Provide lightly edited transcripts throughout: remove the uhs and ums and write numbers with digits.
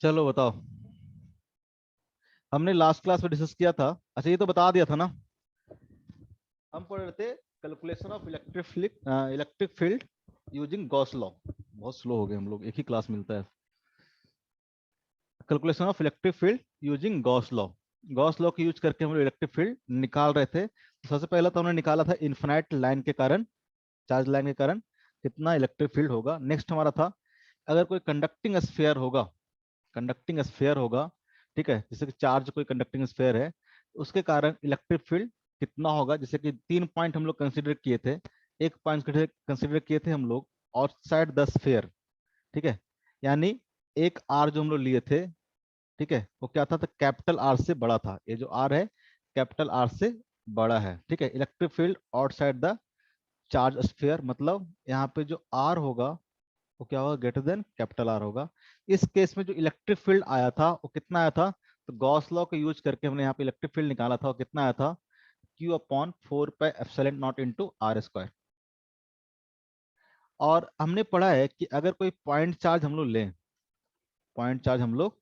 चलो बताओ। हमने लास्ट क्लास में डिस्कस किया था। अच्छा ये तो बता दिया था ना। हम पढ़ रहे थे calculation of electric field using Gauss law. बहुत स्लो हो गए हम लोग, एक ही क्लास मिलता है। Calculation of electric field using Gauss law. Gauss law की यूज करके हम लोग इलेक्ट्रिक फील्ड निकाल रहे थे। तो सबसे पहला तो हमने निकाला था इन्फिनाइट लाइन के कारण, चार्ज लाइन के कारण कितना इलेक्ट्रिक फील्ड होगा। नेक्स्ट हमारा था अगर कोई कंडक्टिंग स्फीयर होगा, कंडक्टिंग स्फीयर होगा, ठीक है, जैसे कि चार्ज कोई कंडक्टिंग स्फीयर है, उसके कारण इलेक्ट्रिक फील्ड कितना होगा। जैसे कि 3 पॉइंट हम लोग कंसिडर किए थे। एक पॉइंट कंसिडर किए थे हम लोग आउटसाइड द स्फीयर, ठीक है, यानी एक आर जो हम लोग लिए थे, ठीक है, वो क्या था, तो कैपिटल आर से बड़ा था। ये जो आर है कैपिटल आर से बड़ा है, ठीक है। Electric field outside the charge sphere, मतलब यहाँ पे जो आर होगा वो क्या होगा, ग्रेटर देन कैपिटल आर होगा। इस केस में जो इलेक्ट्रिक फील्ड आया था वो कितना आया था, तो गॉस लॉ का यूज करके हमने यहाँ पे इलेक्ट्रिक फील्ड निकाला था। वो कितना आया था, Q upon 4 pi epsilon not into R square. और हमने पढ़ा है कि अगर कोई पॉइंट चार्ज हम लोग लें, पॉइंट चार्ज हम लोग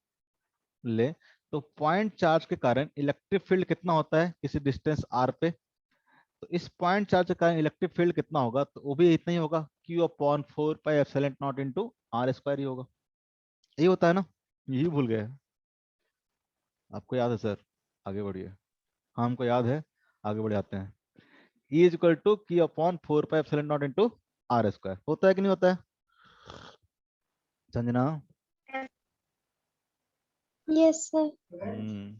लें, तो पॉइंट चार्ज के कारण इलेक्ट्रिक फील्ड कितना होता है किसी डिस्टेंस आर पे। तो इस पॉइंट चार्ज के कारण इलेक्ट्रिक फील्ड कितना होगा, तो वो भी इतना ही होगा, Q upon 4 pi epsilon not into R square ही होगा। यही होता है ना, यही भूल गए। आपको याद है सर, आगे बढ़िए। हाँ हमको याद है, आगे बढ़ जाते हैं। E is equal to Q upon 4 pi epsilon not into R square, होता है कि नहीं होता है संजना? Yes sir. हम्म।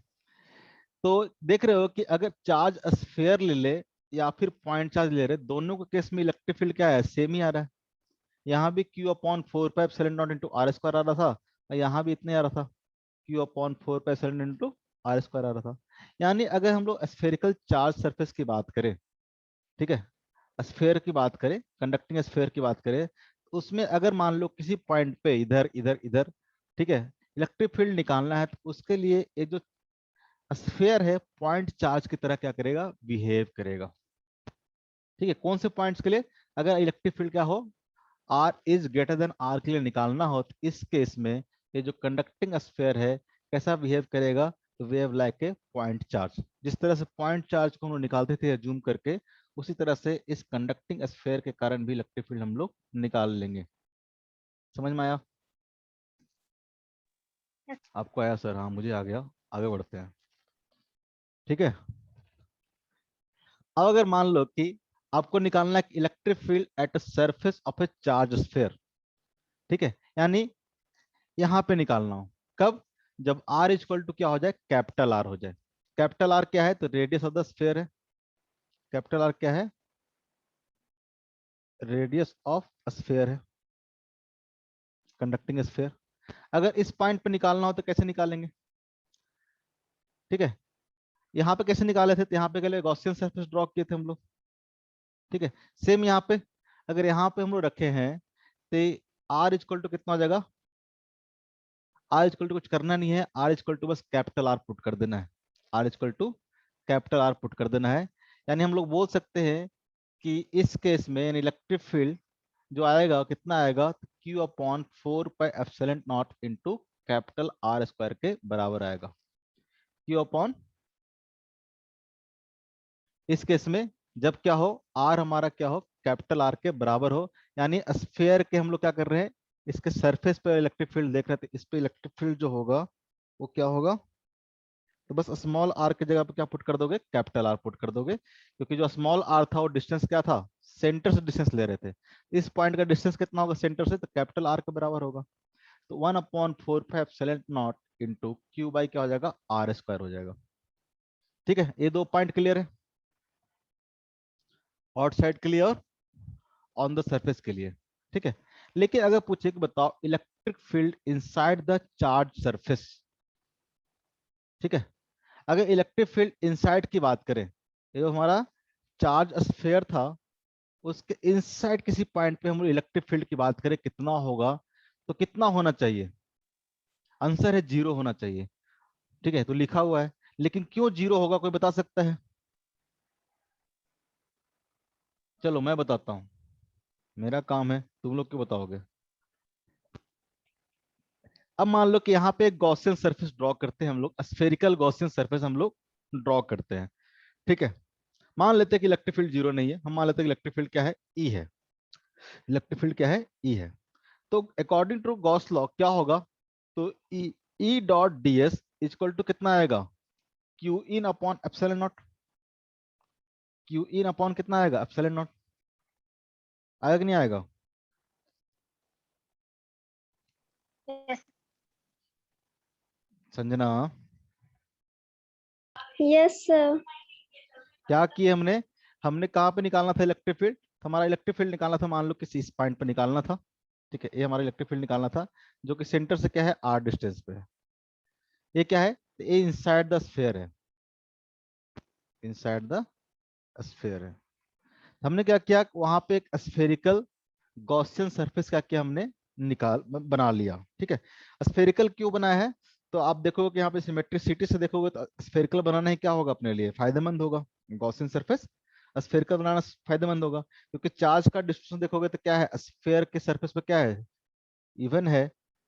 तो देख रहे हो कि अगर चार्ज स्फेयर ले ले या फिर पॉइंट चार्ज ले रहे, दोनों के केस में इलेक्ट्रिक फील्ड क्या है, सेम ही आ रहा है। यहाँ भी Q upon 4 pi epsilon not into R square आ रहा था, और यहाँ भी इतने आ रहा था, Q upon 4 pi epsilon into R square आ रहा था। यानी अगर हम लोग स्फेरिकल चार्ज सरफेस की बात करें, ठीक है, स्फेयर की बात करें, कंडक्टिंग स्फेयर की बात करें, तो उसमें अगर मान लो किसी पॉइंट पे इधर इधर इधर, ठीक है, इलेक्ट्रिक फील्ड निकालना है, तो उसके लिए ये जो स्फेयर है पॉइंट चार्ज की तरह क्या करेगा, बिहेव करेगा। ठीक है, कौन से पॉइंट्स के लिए, अगर इलेक्ट्रिक फील्ड क्या हो, R is greater than R के लिए निकालना हो, तो इस केस में ये जो कंडक्टिंग स्फेयर है कैसा बिहेव करेगा, तो wave like a point charge. जिस तरह से पॉइंट चार्ज को हम लोग निकालते थे जूम करके, उसी तरह से इस कंडक्टिंग स्फेयर के कारण भी इलेक्ट्रिक फील्ड हम लोग निकाल लेंगे। समझ में आया? आपको आया सर? हाँ मुझे आ गया। आगे बढ़ते हैं, ठीक है। अब अगर मान लो कि आपको निकालना है electric field at surface of A charge sphere, ठीक है, यानी यहाँ पे निकालना हो, कब, जब आर इक्वल टू क्या हो जाए, कैपिटल आर हो जाए। कैपिटल आर क्या है, तो रेडियस ऑफ द स्फेयर है। कैपिटल आर क्या है, रेडियस ऑफ स्फेयर है, कंडक्टिंग स्फेयर। अगर इस पॉइंट पे निकालना हो तो कैसे निकालेंगे, ठीक है, यहाँ पे कैसे निकाले थे, तो यहाँ पे पहले गॉसियन सरफेस ड्रॉ किए थे हम लोग, ठीक है। सेम यहाँ पे अगर यहाँ पे हम लोग रखे हैं, तो आर इक्वल टू कितना हो जाएगा, आर इक्वल टू कुछ करना नहीं है, आर इक्वल टू बस कैपिटल आर पुट कर देना है। R equal to capital R put कर देना है। यानी हम लोग बोल सकते हैं कि इस केस में इलेक्ट्रिक फील्ड जो आएगा कितना आएगा, तो Q upon 4 pi epsilon not into capital R square के बराबर आएगा। क्यू अपॉन, इस केस में जब क्या हो, आर हमारा क्या हो, कैपिटल आर के बराबर हो, यानी स्फेयर के हम लोग क्या कर रहे हैं, इसके सरफेस पे इलेक्ट्रिक फील्ड देख रहे थे, इस पे इलेक्ट्रिक फील्ड जो होगा वो क्या होगा, तो बस स्मॉल आर की जगह पे क्या पुट कर दोगे, कैपिटल आर पुट कर दोगे, क्योंकि जो स्मॉल आर था वो डिस्टेंस क्या था, सेंटर से डिस्टेंस ले रहे थे। इस पॉइंट का डिस्टेंस कितना होगा सेंटर से, तो कैपिटल आर के बराबर होगा। तो 1/4 पाई epsilon not into Q by क्या हो जाएगा, आर स्क्वायर हो जाएगा। ठीक है, ये दो पॉइंट क्लियर है, आउटसाइड के लिए और ऑन द सरफेस के लिए, ठीक है। लेकिन अगर पूछे कि बताओ electric field inside the charge surface, ठीक है, अगर इलेक्ट्रिक फील्ड इनसाइड की बात करें, ये जो हमारा चार्ज स्फेयर था, उसके इनसाइड किसी पॉइंट पे हम लोग इलेक्ट्रिक फील्ड की बात करें कितना होगा, तो कितना होना चाहिए, आंसर है 0 होना चाहिए, ठीक है, तो लिखा हुआ है। लेकिन क्यों 0 होगा, कोई बता सकता है? चलो मैं बताता हूँ, मेरा काम है, तुम लोग क्यों बताओगे। अब मान लो कि यहाँ पे एक गॉसियन सरफेस ड्रॉ करते हैं हम लोग, स्फेरिकल गॉसियन सरफेस हम लोग ड्रॉ करते हैं। ठीक है, मान लेते हैं कि इलेक्ट्रिक फील्ड जीरो नहीं है, हम मान लेते हैं कि इलेक्ट्रिक फील्ड क्या है, ई है। इलेक्ट्रिक फील्ड क्या है, ई है। तो अकॉर्डिंग टू गॉस लॉ क्या होगा, तो E E dot D S equal to कितना आएगा, Q in upon epsilon naught. Q in upon कितना आएगा, एप्सिलॉन नॉट। आएगा कि नहीं आएगा? Yes Sanjana, yes sir. क्या किए हमने, हमने कहाँ पे निकालना था इलेक्ट्रिक फील्ड, हमारा इलेक्ट्रिक फील्ड निकालना था, मान लो किसी इस पॉइंट पे निकालना था। ठीक है, ये हमारा इलेक्ट्रिक फील्ड निकालना था, जो कि सेंटर से क्या है, आर डिस्टेंस पे है। ये क्या है, ये इनसाइड द स्फीयर है, इनसाइड द स्फीयर है। हमने क्या किया, वहां पे एक स्फेरिकल गॉसियन सरफेस का क्या हमने निकाल बना लिया। ठीक है, स्फेरिकल क्यों बनाया है, तो आप देखोगे कि यहाँ पे सिमेट्रिसिटी से देखोगे तो स्फेरिकल बनाना ही क्या होगा, अपने लिए फायदेमंद होगा। गॉसियन सरफेस स्फेरिकल बनाना फायदेमंद होगा, क्योंकि चार्ज का डिस्ट्रीब्यूशन देखोगे तो क्या है, स्फेयर के सरफेस पे क्या है, इवन है।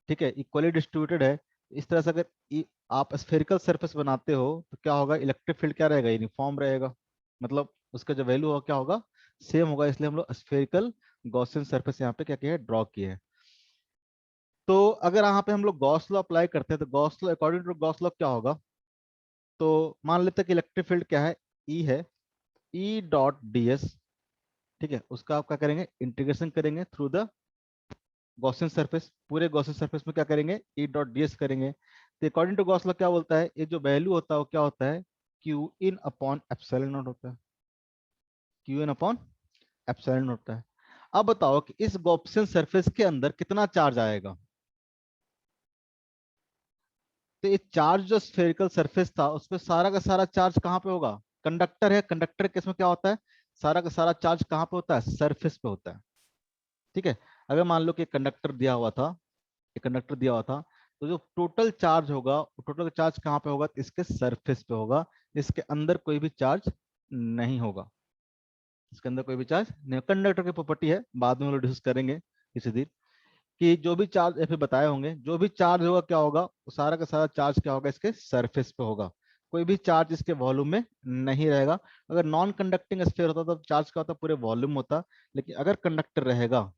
ठीक है, इक्वली डिस्ट्रीब्यूटेड है। इस तरह से अगर आप स्फेरिकल सरफेस बनाते हो तो क्या होगा, इलेक्ट्रिक फील्ड क्या रहेगा, यूनिफॉर्म रहेगा। मतलब उसका जो वैल्यू होगा क्या होगा, सेम होगा। इसलिए हम लोग स्फेरिकल गॉसियन सरफेस यहाँ पे क्या किया है, ड्रॉ किए हैं। तो अगर यहाँ पे हम लोग गॉस लॉ अप्लाई करते हैं तो Gauss law, according to Gauss law क्या होगा, तो मान लेते हैं कि इलेक्ट्रिक फील्ड क्या है, ई है, ई डॉट डी एस। ठीक है, उसका आप क्या करेंगे, इंटीग्रेशन करेंगे थ्रू द गॉसियन सरफेस, पूरे गॉसियन सरफेस में क्या करेंगे, ई डॉट डी एस करेंगे। तो अकॉर्डिंग टू गॉस लॉ क्या बोलता है, ये जो वैल्यू होता है वो क्या होता है, Q in upon epsilon not होता है। Q in upon epsilon not होता है। अब बताओ कि इस गॉसियन सरफेस के अंदर कितना चार्ज आएगा। तो ये चार्ज जो स्फेरिकल सरफेस था उस पर सारा का सारा चार्ज कहाँ पे होगा, कंडक्टर है, कंडक्टर केस में क्या होता है, सारा का सारा चार्ज कहाँ पे होता है, सरफेस पे होता है। ठीक है, अगर मान लो कि कंडक्टर दिया हुआ था, एक कंडक्टर दिया हुआ था, तो जो टोटल चार्ज होगा, टोटल चार्ज कहाँ पे होगा, इसके सरफेस पे होगा। इसके अंदर कोई भी चार्ज नहीं होगा, इसके अंदर कोई भी चार्ज नहीं। कंडक्टर की प्रॉपर्टी है, बाद में हम लोग डिस्कस करेंगे किसी दिन, कि जो भी चार्ज ऐसे बताए होंगे, जो भी चार्ज होगा क्या होगा, वो सारा का सारा चार्ज क्या होगा, इसके सरफेस पे होगा। कोई भी चार्ज इसके वॉल्यूम में नहीं रहेगा। अगर नॉन कंडक्टिंग स्फीयर होता तो चार्ज का होता, पूरे वॉल्यूम होता। लेकिन अगर कंडक्टर रहेगा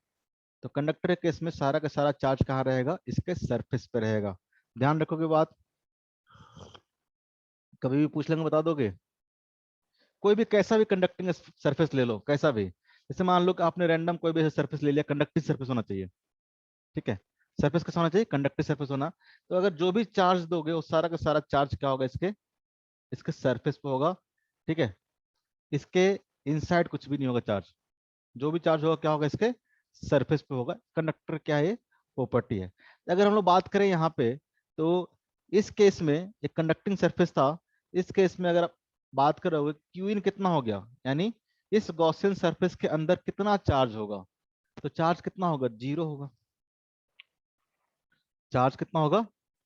तो कंडक्टर के केस में सारा का सारा चार्ज कहाँ रहेगा, इसके सरफेस पे रहेगा। ध्यान रखोगे बात, कभी भी पूछ लेंगे बता दोगे। कोई भी कैसा भी कंडक्टिंग सरफेस ले लो, कैसा भी, जैसे मान लो कि आपने रैंडम कोई भी सरफेस ले लिया, कंडक्टिंग सरफेस होना चाहिए। ठीक है, सरफेस कैसा होना चाहिए, कंडक्टिव सरफेस होना। तो अगर जो भी चार्ज दोगे वो सारा का सारा चार्ज क्या होगा, इसके इसके सरफेस पे होगा। ठीक है, इसके इनसाइड कुछ भी नहीं होगा चार्ज, जो भी चार्ज होगा क्या होगा, इसके सरफेस पे होगा। कंडक्टर क्या है, प्रॉपर्टी है। अगर हम लोग बात करें यहाँ पे, तो इस केस में एक कंडक्टिंग सरफेस था, इस केस में अगर आप बात करोगे क्यू इन कितना हो गया, यानी इस गॉसियन सरफेस के अंदर कितना चार्ज होगा, तो चार्ज कितना होगा, जीरो होगा। चार्ज कितना होगा,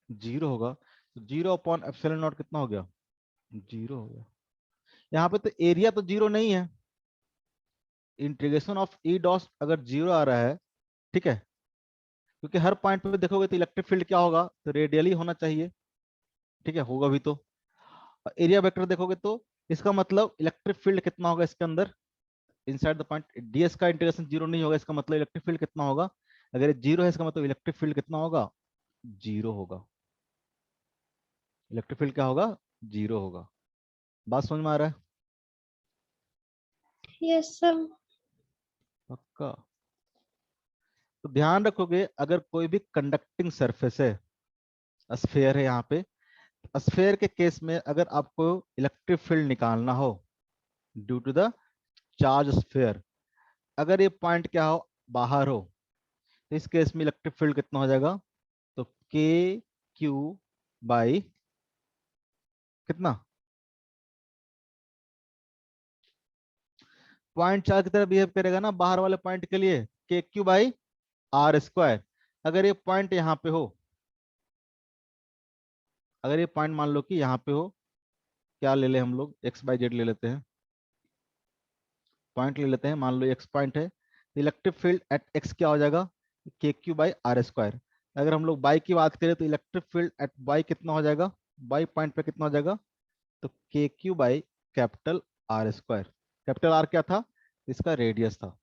जीरो होगा। तो जीरो अपॉन एप्सिलॉन नॉट कितना हो गया, जीरो हो गया। यहाँ पे तो एरिया तो जीरो नहीं है, इंटीग्रेशन ऑफ ई डॉट अगर जीरो आ रहा है। ठीक है, क्योंकि हर पॉइंट पे देखोगे तो इलेक्ट्रिक फील्ड क्या होगा, तो रेडियली होना चाहिए। ठीक है, होगा भी तो। एरिया वेक्टर देखोगे तो इसका मतलब इलेक्ट्रिक फील्ड कितना होगा इसके अंदर, इनसाइड द पॉइंट डीएस का इंटीग्रेशन जीरो नहीं होगा, इसका मतलब इलेक्ट्रिक फील्ड कितना होगा, अगर ये जीरो है इसका मतलब इलेक्ट्रिक फील्ड कितना होगा, जीरो होगा। इलेक्ट्रिक फील्ड क्या होगा, जीरो होगा। बात समझ में आ रहा है, यस सर। पक्का। तो ध्यान रखोगे अगर कोई भी कंडक्टिंग सरफेस है, स्फेयर है यहाँ पे, स्फेयर के केस में अगर आपको इलेक्ट्रिक फील्ड निकालना हो due to the charge sphere, अगर ये पॉइंट क्या हो, बाहर हो, तो इस केस में इलेक्ट्रिक फील्ड कितना हो जाएगा, तो के क्यू बाई कितना, पॉइंट चार्ज की तरह बिहेव करेगा ना बाहर वाले पॉइंट के लिए, के क्यू बाई आर स्क्वायर। अगर ये पॉइंट यहाँ पे हो, अगर ये पॉइंट मान लो कि यहाँ पे हो, क्या ले ले हम लोग, एक्स बाई जेड ले लेते हैं, पॉइंट ले लेते हैं, मान लो एक्स पॉइंट है, इलेक्ट्रिक फील्ड एट एक्स क्या हो जाएगा, K Q by R square. अगर हम लोग बाई की बात करें तो इलेक्ट्रिक फील्ड एट बाई कितना हो जाएगा, बाई पॉइंट पे कितना हो जाएगा, तो के Q by capital R square. Capital R क्या था, इसका रेडियस था।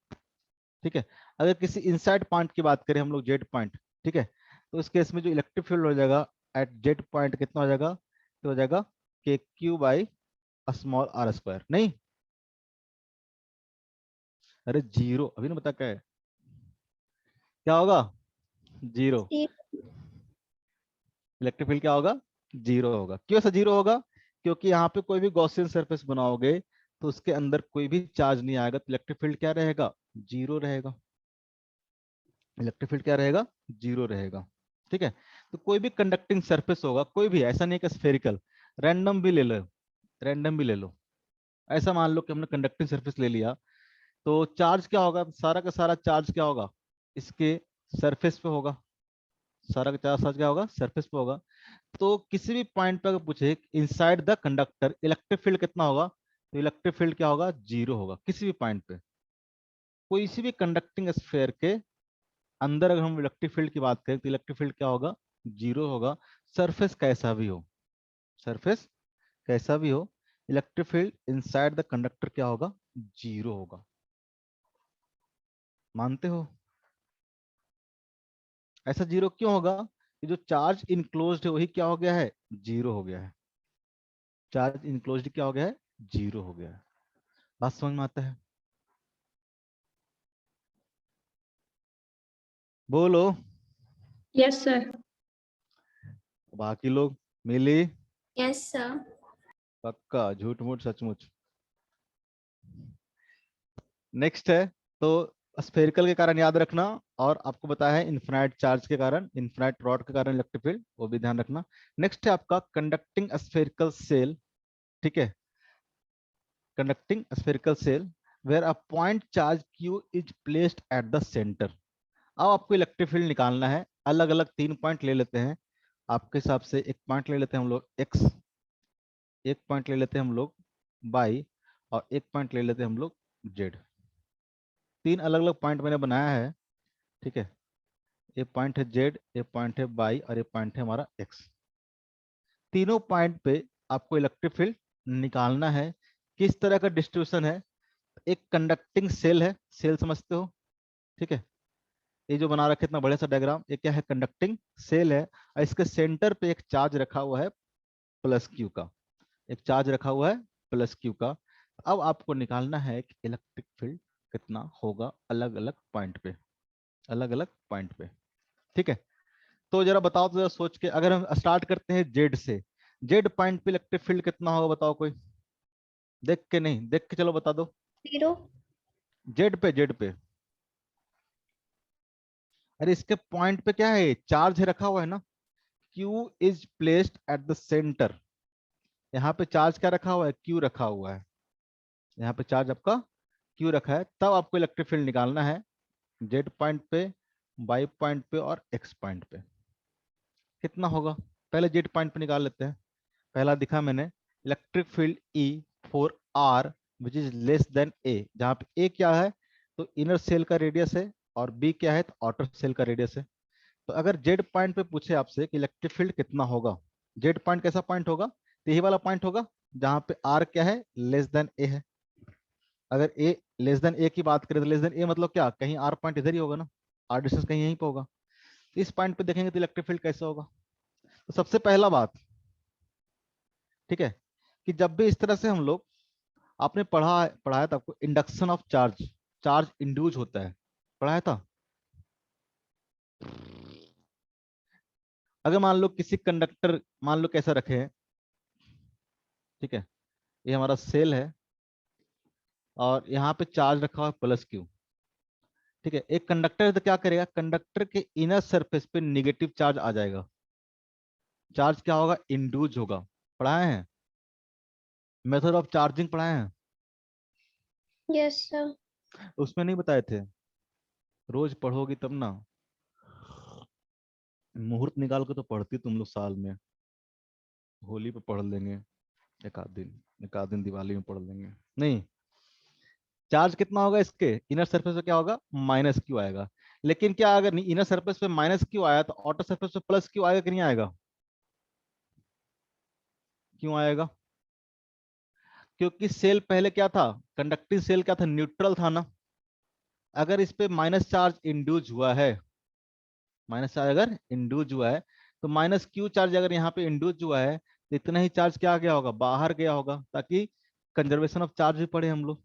ठीक है, अगर किसी इनसाइड पॉइंट की बात करें हम लोग, जेड पॉइंट, ठीक है, तो इस केस में जो इलेक्ट्रिक फील्ड हो जाएगा एट जेड पॉइंट कितना हो जाएगा, तो हो जाएगा K Q by small R square. नहीं, अरे जीरो, अभी ना बता क्या है, क्या होगा, जीरो। इलेक्ट्रिक फील्ड क्या होगा, जीरो होगा। क्यों ऐसा जीरो होगा, क्योंकि यहाँ पे कोई भी गॉसियन सरफेस बनाओगे तो उसके अंदर कोई भी चार्ज नहीं आएगा, तो इलेक्ट्रिक फील्ड क्या रहेगा, जीरो रहेगा। इलेक्ट्रिक फील्ड क्या रहेगा, जीरो रहेगा। ठीक है, तो कोई भी कंडक्टिंग सरफेस होगा, कोई भी, ऐसा नहीं कि स्फेरिकल, रैंडम भी ले लो, रैंडम भी ले लो। ऐसा मान लो कि हमने कंडक्टिंग सरफेस ले लिया, तो चार्ज क्या होगा, सारा का सारा चार्ज क्या होगा, इसके सरफेस पे होगा। सारा का चार्ज क्या होगा, सरफेस पे होगा। तो किसी भी पॉइंट पे अगर पूछे inside the conductor electric field कितना होगा, तो इलेक्ट्रिक फील्ड क्या होगा, जीरो होगा किसी भी पॉइंट पे। कोई सी भी कंडक्टिंग स्फेयर के अंदर अगर हम इलेक्ट्रिक फील्ड की बात करें तो इलेक्ट्रिक फील्ड क्या होगा, जीरो होगा। सरफेस कैसा भी हो, सरफेस कैसा भी हो, electric field inside the conductor क्या होगा, जीरो होगा। मानते हो, ऐसा जीरो क्यों होगा, कि जो चार्ज इनक्लोज्ड है वही क्या हो गया है, जीरो हो गया है। चार्ज इनक्लोज्ड क्या हो गया है, जीरो हो गया है। बात समझ में आता है, बोलो। Yes, sir. बाकी लोग, मिली, Yes, sir. पक्का, झूठ मूठ सचमुच। नेक्स्ट है, तो स्फेरिकल के कारण याद रखना, और आपको बताया है इन्फिनाइट चार्ज के कारण, इन्फिनाइट रॉड के कारण इलेक्ट्रिक फील्ड, वो भी ध्यान रखना। नेक्स्ट है आपका कंडक्टिंग स्फेरिकल सेल। ठीक है, conducting spherical shell where a point charge Q is placed at the centre. अब आपको इलेक्ट्रिक फील्ड निकालना है, अलग अलग 3 पॉइंट ले लेते हैं आपके हिसाब से। एक पॉइंट ले लेते हैं हम लोग एक्स, एक पॉइंट ले लेते हैं हम लोग बाई, और एक पॉइंट ले लेते हैं हम लोग जेड। 3 अलग अलग पॉइंट मैंने बनाया है। ठीक है, ये पॉइंट है जेड, ये पॉइंट है बाई, और ये पॉइंट है हमारा एक्स। तीनों पॉइंट पे आपको इलेक्ट्रिक फील्ड निकालना है। किस तरह का डिस्ट्रीब्यूशन है, एक कंडक्टिंग सेल है, सेल समझते हो, ठीक है, ये जो बना रखे इतना बड़ा सा डायग्राम, ये क्या है, कंडक्टिंग सेल है, और इसके सेंटर पे एक चार्ज रखा हुआ है प्लस क्यू का, एक चार्ज रखा हुआ है प्लस क्यू का। अब आपको निकालना है कि इलेक्ट्रिक फील्ड कितना होगा अलग अलग पॉइंट पे, अलग अलग पॉइंट पे। ठीक है, तो जरा बताओ, तो जरा सोच के, अगर हम स्टार्ट करते हैं जेड से, जेड पॉइंट पे इलेक्ट्रिक फील्ड कितना होगा, बताओ कोई, देख के, नहीं देख के, चलो बता दो। 0. जेड पे, जेड पे, अरे इसके पॉइंट पे क्या है, चार्ज है रखा हुआ है ना, Q is placed at the centre. यहाँ पे चार्ज क्या रखा हुआ है, क्यू रखा हुआ है, यहाँ पे चार्ज आपका क्यू रखा है। तब आपको इलेक्ट्रिक फील्ड निकालना है जेड पॉइंट पे, वाई पॉइंट पे, और एक्स पॉइंट पे कितना होगा। पहले जेड पॉइंट पे निकाल लेते हैं। पहला दिखा मैंने, electric field E for R which is less than A, जहाँ पे ए क्या है, तो इनर सेल का रेडियस है, और बी क्या है, तो आउटर सेल का रेडियस है। तो अगर जेड पॉइंट पे पूछे आपसे कि इलेक्ट्रिक फील्ड कितना होगा, जेड पॉइंट कैसा पॉइंट होगा, तो यही वाला पॉइंट होगा जहाँ पे आर क्या है, लेस देन ए है। अगर ए लेस देन ए की बात करें तो लेस देन ए मतलब क्या, कहीं आर पॉइंट इधर ही होगा ना, आर डिस्टेंस कहीं यहीं पे होगा। तो इस पॉइंट पे देखेंगे तो इलेक्ट्रिक फील्ड कैसा होगा। तो सबसे पहला बात, ठीक है, कि जब भी इस तरह से हम लोग, आपने पढ़ाया था आपको induction of charge, charge induce होता है, पढ़ाया था। अगर मान लो किसी कंडक्टर, मान लो कैसा रखे हैं, ठीक है, ये हमारा सेल है, और यहाँ पे चार्ज रखा हुआ है प्लस क्यू। ठीक है, एक कंडक्टर तो क्या करेगा, कंडक्टर के इनर सरफेस पे निगेटिव चार्ज आ जाएगा, चार्ज क्या होगा, इंड्यूस होगा। पढ़ाए हैं, मेथड ऑफ चार्जिंग पढ़ाए हैं, Yes, sir. उसमें नहीं बताए थे, रोज पढ़ोगी तब ना, मुहूर्त निकाल के तो पढ़ती तुम लोग साल में, होली पे पढ़ लेंगे, एक आध दिन, एक आध दिन दिवाली में पढ़ लेंगे। नहीं, चार्ज कितना होगा, इसके इनर सरफेस पे क्या होगा, माइनस क्यू आएगा। लेकिन क्या अगर इनर सरफेस पे माइनस क्यू आया तो आउटर सरफेस पे प्लस क्यू आएगा कि नहीं आएगा? क्यों आएगा? क्योंकि सेल पहले क्या था, कंडक्टिंग सेल क्या था, न्यूट्रल था ना। अगर इस पे माइनस चार्ज इंड्यूस हुआ है, माइनस चार्ज अगर इंड्यूस हुआ है, तो माइनस क्यू चार्ज अगर यहाँ पे इंड्यूस हुआ है तो इतना ही चार्ज क्या गया होगा, बाहर गया होगा, ताकि कंजर्वेशन ऑफ चार्ज भी पढ़े हम लोग।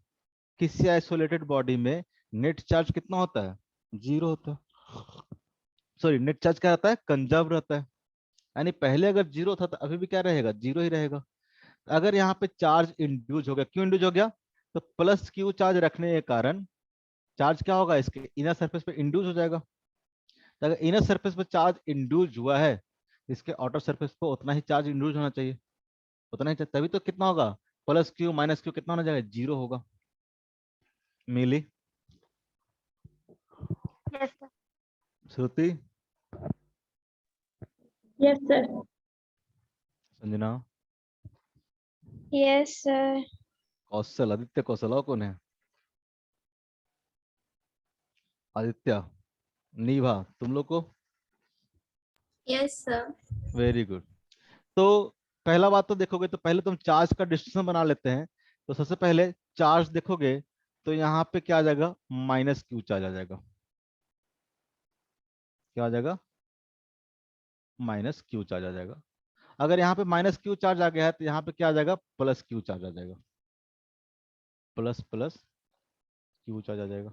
किसी आइसोलेटेड बॉडी में नेट चार्ज कितना होता है, जीरो होता है। सॉरी, नेट चार्ज क्या रहता है, कंजर्व रहता है। यानी पहले अगर जीरो था तो अभी भी क्या रहेगा, जीरो ही रहेगा। अगर यहाँ पे चार्ज इंड्यूस हो गया, क्यों इंड्यूस हो गया, तो प्लस क्यू चार्ज रखने के कारण चार्ज क्या होगा, इसके इनर सरफेस पे इंड्यूस हो जाएगा। तो अगर इनर सरफेस पे चार्ज इंड्यूस हुआ है, इसके आउटर सरफेस पे उतना ही चार्ज इंड्यूस होना चाहिए, उतना ही तभी तो कितना होगा, प्लस क्यू माइनस क्यू कितना होना जाएगा, जीरो होगा। मिली? Yes, sir. श्रुति? Yes, sir. Sanjana? Yes, sir. कौशल? आदित्य कौशल और कौन है? आदित्य, नीभा, तुम लोग को? Yes, sir. Very good. तो पहला बात तो देखोगे तो पहले तुम चार्ज का डिस्ट्रीब्यूशन बना लेते हैं। तो सबसे पहले चार्ज देखोगे तो यहाँ पे क्या आ जाएगा, माइनस क्यू चार्ज आ जाएगा। क्या आ जाएगा, माइनस क्यू चार्ज आ जाएगा। अगर यहाँ पे माइनस क्यू चार्ज आ गया है तो यहाँ पे क्या आ जाएगा, प्लस क्यू चार्ज आ जाएगा। प्लस प्लस क्यू चार्ज आ जाएगा।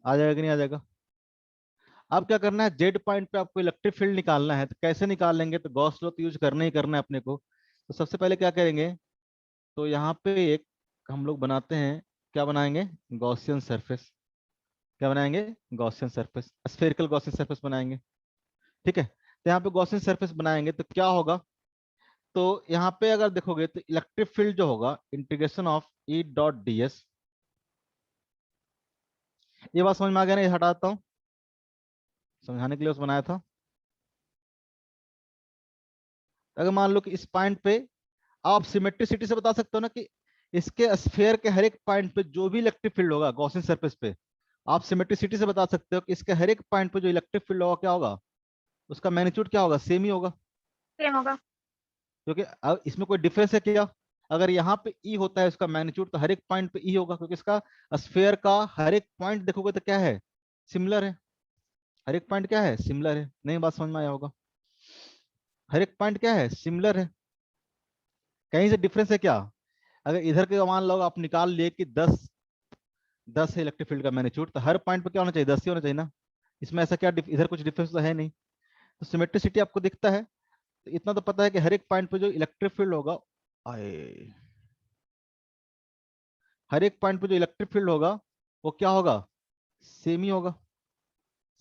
आ जाएगा कि नहीं आ जाएगा? अब क्या करना है, जेड पॉइंट पे आपको इलेक्ट्रिक फील्ड निकालना है। तो कैसे निकाल लेंगे, तो गॉस लॉ तो यूज करना ही करना है अपने को। तो सबसे पहले क्या करेंगे, तो यहाँ पे एक हम लोग बनाते हैं, क्या बनाएंगे, गॉसियन सरफेस। क्या बनाएंगे, Gaussian surface, spherical Gaussian surface बनाएंगे। ठीक है, तो यहाँ पे गॉसियन सरफेस बनाएंगे तो क्या होगा, तो यहाँ पे अगर देखोगे तो इलेक्ट्रिक फील्ड जो होगा, integration of E dot D S. ये बात समझ में आ गया ना, ये हटाता हूँ, समझाने के लिए उस बनाया था। अगर मान लो कि इस पॉइंट पे आप सिमेट्रिसिटी से बता सकते हो ना कि इसके स्फेयर के हर एक पॉइंट पे जो भी इलेक्ट्रिक फील्ड होगा गॉसियन सरफेस पे, आप सिमेट्रिसिटी से बता सकते हो कि इसके हर एक पॉइंट पे जो इलेक्ट्रिक फील्ड होगा क्या होगा, उसका मैग्नीट्यूड क्या होगा, सेम ही होगा। सेम होगा। क्योंकि अब इसमें कोई डिफरेंस है क्या, अगर यहाँ पे ई होता है उसका मैग्नीट्यूड, तो हर एक पॉइंट पे ई होगा, क्योंकि इसका स्फेयर का हर एक पॉइंट देखोगे तो क्या है, सिमिलर है। हर एक पॉइंट क्या है, सिमिलर है। नहीं, बात समझ में आया होगा, हर एक पॉइंट क्या है, सिमिलर है। कहीं से डिफरेंस है क्या, अगर इधर के मान लो आप निकाल लिए कि 10 है इलेक्ट्रिक फील्ड का मैग्नीट्यूड, तो हर पॉइंट पे क्या होना चाहिए, 10 ही होना चाहिए ना। इसमें ऐसा क्या इधर कुछ डिफरेंस तो है नहीं। तो सिमेट्रिसिटी आपको दिखता है, तो इतना तो पता है कि हर एक पॉइंट पे जो इलेक्ट्रिक फील्ड होगा, आए, हर एक पॉइंट पे जो इलेक्ट्रिक फील्ड होगा वो क्या होगा, सेम ही होगा,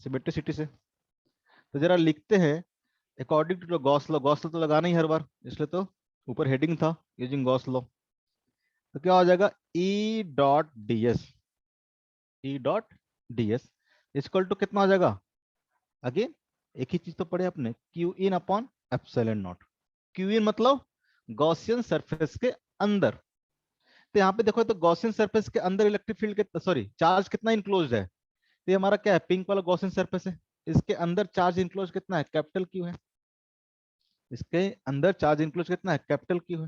सिमेट्रिसिटी से। तो जरा लिखते हैं, according to Gauss law, Gauss law तो लगाना ही हर बार, इसलिए तो ऊपर हेडिंग था यूजिंग गॉस लॉ। तो क्या हो जाएगा, E dot D S, E dot D S equal to कितना हो जाएगा, अगेन एक ही चीज तो पढ़े अपने, Q in upon epsilon naught. Q in मतलब गॉसियन सरफेस के अंदर। तो यहाँ पे देखो, तो गॉसियन सरफेस के अंदर इलेक्ट्रिक फील्ड के सॉरी चार्ज कितना इंक्लोज है, तो ये हमारा क्या है, पिंक वाला गॉसियन सरफेस है, इसके अंदर चार्ज इंक्लोज कितना है, कैपिटल क्यू है। इसके अंदर चार्ज इंक्लोज कितना है, कैपिटल क्यू है।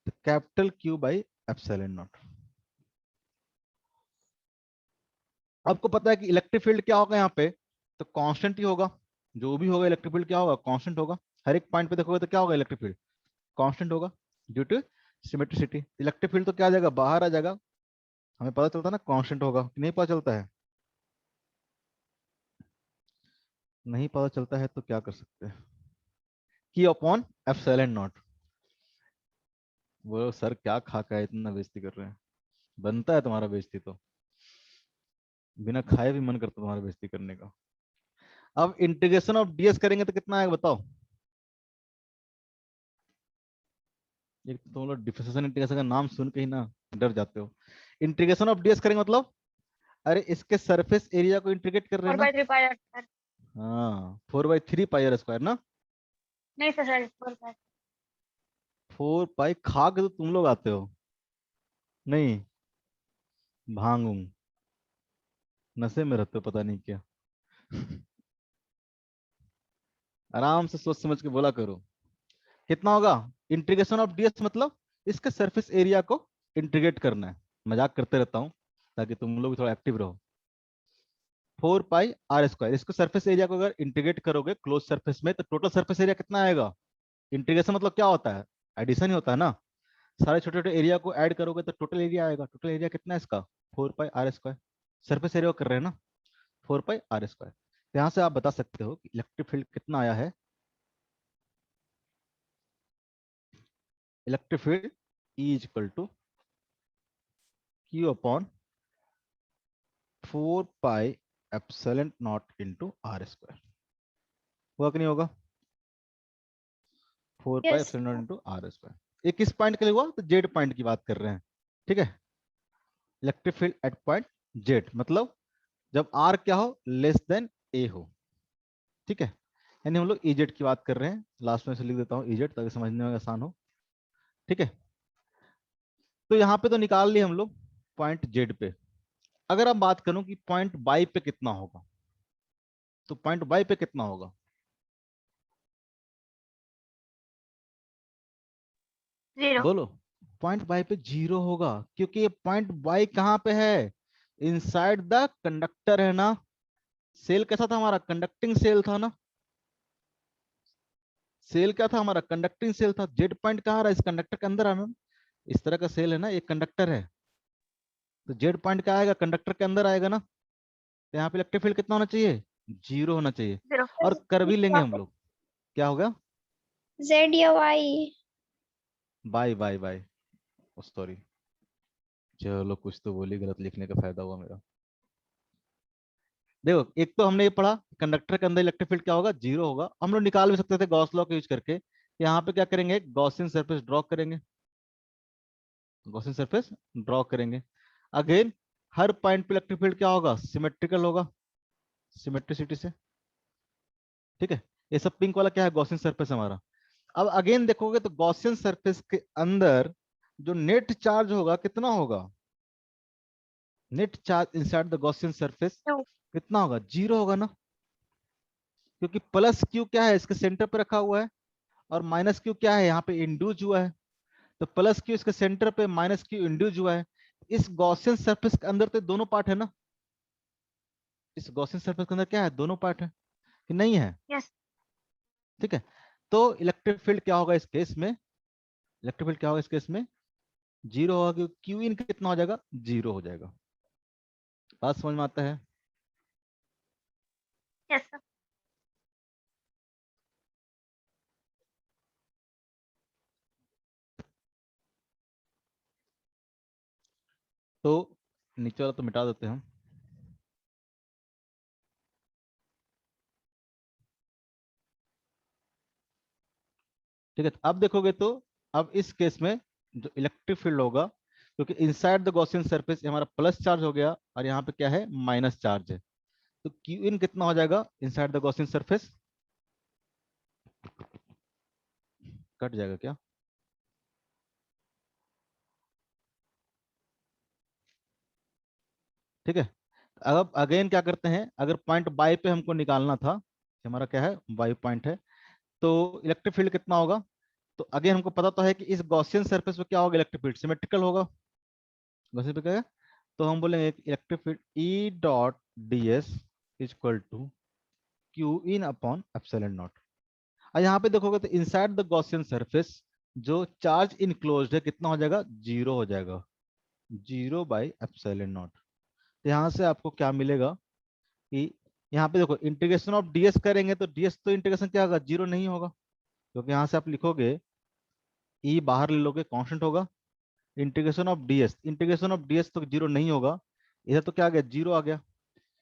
तो capital Q by epsilon not. आपको पता है कि इलेक्ट्रिक फील्ड क्या होगा यहाँ पे, तो कांस्टेंट ही होगा। जो भी होगा इलेक्ट्रिक फील्ड क्या होगा, कांस्टेंट होगा। हर एक पॉइंट पे देखोगे तो क्या होगा, इलेक्ट्रिक फील्ड कांस्टेंट होगा, due to symmetricity. Electric field तो क्या आ जाएगा, बाहर आ जाएगा। हमें पता चलता है ना कांस्टेंट होगा, कि नहीं पता चलता है, नहीं पता चलता है तो क्या कर सकते हैं, की अपॉन एप्सिलॉन नॉट। वो सर क्या खा का इतना बेइज्जती कर रहे हैं, बनता है तुम्हारा बेइज्जती तो, बिना खाए भी मन करता तुम्हारा बेइज्जती करने का। अब इंटीग्रेशन ऑफ डीएस करेंगे तो कितना आएगा बताओ। एक तो तुम लोग डिफरेंशिएशन इंटीग्रेशन का नाम सुन के ही ना डर जाते हो। इंटीग्रेशन ऑफ डीएस करेंगे मतलब, अरे इसके सरफेस एरिया को इंटीग्रेट कर रहे हैं फोर ना। By three pi sir. हाँ, 4/3 पाई स्क्वायर ना। नहीं सर, सर 4 पाई। 4 पाई खा के तो तुम लोग आते हो, नहीं भांगूंग, नशे में रहते हो पता नहीं क्या। आराम से सोच समझ के बोला करो। कितना होगा? इंटीग्रेशन ऑफ डीएस मतलब इसके सरफेस एरिया को इंटीग्रेट करना है। मजाक करते रहता हूँ ताकि तुम लोग भी थोड़ा एक्टिव रहो। 4 पाई r स्क्वायर, इसको सरफेस एरिया को अगर इंटीग्रेट करोगे क्लोज सरफेस में तो टोटल सरफेस एरिया कितना आएगा? इंटीग्रेशन मतलब क्या होता है? एडिशन ही होता है ना। सारे छोटे छोटे एरिया को ऐड करोगे तो टोटल एरिया आएगा। टोटल एरिया कितना है इसका? 4 पाई r स्क्वायर। सरफेस एरिया कर रहे हैं ना, 4 पाई r स्क्वायर। यहाँ से आप बता सकते हो कि इलेक्ट्रिक फील्ड कितना आया है। Electric field E is equal to Q upon 4 pi epsilon not into r square. हुआ कि नहीं होगा? 4 pi yes epsilon not into r square. ये किस पॉइंट के लिए हुआ? तो जेड पॉइंट की बात कर रहे हैं। ठीक है, electric field at point Z मतलब जब r क्या हो, लेस देन a हो। ठीक है, यानी हम लोग EZ की बात कर रहे हैं। लास्ट में से लिख देता हूँ EZ ताकि समझने में आसान हो। ठीक है, तो यहाँ पे तो निकाल लिए हम लोग पॉइंट जेड पे। अगर आप बात करूं कि पॉइंट बाई पे कितना होगा, तो पॉइंट बाई पे कितना होगा? 0। बोलो। पॉइंट बाई पे 0 होगा क्योंकि ये पॉइंट बाई कहाँ पे है? इनसाइड द कंडक्टर है ना। सेल कैसा था हमारा? कंडक्टिंग सेल था ना। सेल क्या था हमारा? कंडक्टिंग सेल था। जेड पॉइंट कहाँ रहा? इस कंडक्टर के अंदर आना। इस तरह का सेल है ना, एक कंडक्टर है, तो जेड पॉइंट क्या आएगा? कंडक्टर के अंदर आएगा ना। तो यहाँ पे इलेक्ट्रिक फील्ड कितना होना चाहिए? 0 होना चाहिए। 0 और कर भी लेंगे हम लोग। क्या होगा? जेड या Y. Bye bye bye, sorry. चलो कुछ तो बोली, गलत लिखने का फायदा हुआ मेरा। देखो, एक तो हमने ये पढ़ा कंडक्टर के अंदर इलेक्ट्रिक फील्ड क्या होगा? 0 होगा। हम लोग निकाल भी सकते थे गॉस लॉ का यूज करके। यहाँ पे क्या करेंगे? गॉसियन सरफेस ड्रॉ करेंगे। गॉसियन सरफेस ड्रॉ करेंगे। अगेन, हर पॉइंट पे इलेक्ट्रिक फील्ड क्या होगा? सिमेट्रिकल होगा, सिमेट्रिसिटी से। ठीक है, ये सब पिंक वाला क्या है? गॉसियन सरफेस हमारा। अब अगेन देखोगे तो गॉसियन सरफेस के अंदर जो नेट चार्ज होगा कितना होगा? Net charge inside the Gaussian surface 2। कितना होगा? 0 होगा ना, क्योंकि प्लस क्यू क्या है? इसके सेंटर पे रखा हुआ है, और माइनस क्यू क्या है? यहाँ पे इंड्यूज हुआ है। तो प्लस क्यू इसके सेंटर पे, माइनस क्यू इंड्यूज हुआ है। इस गॉसियन सरफेस के अंदर तो दोनों पार्ट है ना। इस गॉसियन सरफेस के अंदर क्या है? दोनों पार्ट है कि नहीं है? यस। ठीक है, तो इलेक्ट्रिक फील्ड क्या होगा इस केस में? इलेक्ट्रिक फील्ड क्या होगा इस केस में? 0 होगा, क्योंकि क्यू इन कितना हो जाएगा? 0 हो जाएगा। बात समझ में आता है? Yes sir. तो नीचे वाला तो मिटा देते हैं हम। ठीक है, तो अब देखोगे तो अब इस केस में जो इलेक्ट्रिक फील्ड होगा, क्योंकि इनसाइड द गॉसियन सरफेस हमारा प्लस चार्ज हो गया और यहाँ पे क्या है? माइनस चार्ज है। तो क्यू इन कितना हो जाएगा inside the Gaussian surface? Cut जाएगा क्या? ठीक है, अब अगेन क्या करते हैं? अगर पॉइंट बाई पे हमको निकालना था, हमारा क्या है? बाई पॉइंट है, तो इलेक्ट्रिक फील्ड कितना होगा? तो अगेन हमको पता तो है कि इस गॉसियन सरफेस पे क्या होगा? इलेक्ट्रिक फील्ड सिमेट्रिकल होगा। गॉसियन पे क्या है? तो हम बोलेंगे electric field E dot D S is equal to Q in upon epsilon not. और यहाँ पे देखोगे तो इनसाइड द गॉसियन सरफेस जो चार्ज इनक्लोज्ड है कितना हो जाएगा? 0 हो जाएगा। 0 बाई एप्सिलॉन नॉट। तो यहाँ से आपको क्या मिलेगा कि यहाँ पे देखो इंटीग्रेशन ऑफ डीएस करेंगे तो डीएस तो इंटीग्रेशन क्या होगा? 0 नहीं होगा, क्योंकि यहाँ से आप लिखोगे ई बाहर ले लोगे, कांस्टेंट होगा। Integration of DS, integration of DS तो 0 नहीं होगा। इधर तो क्या आ गया? 0 आ गया।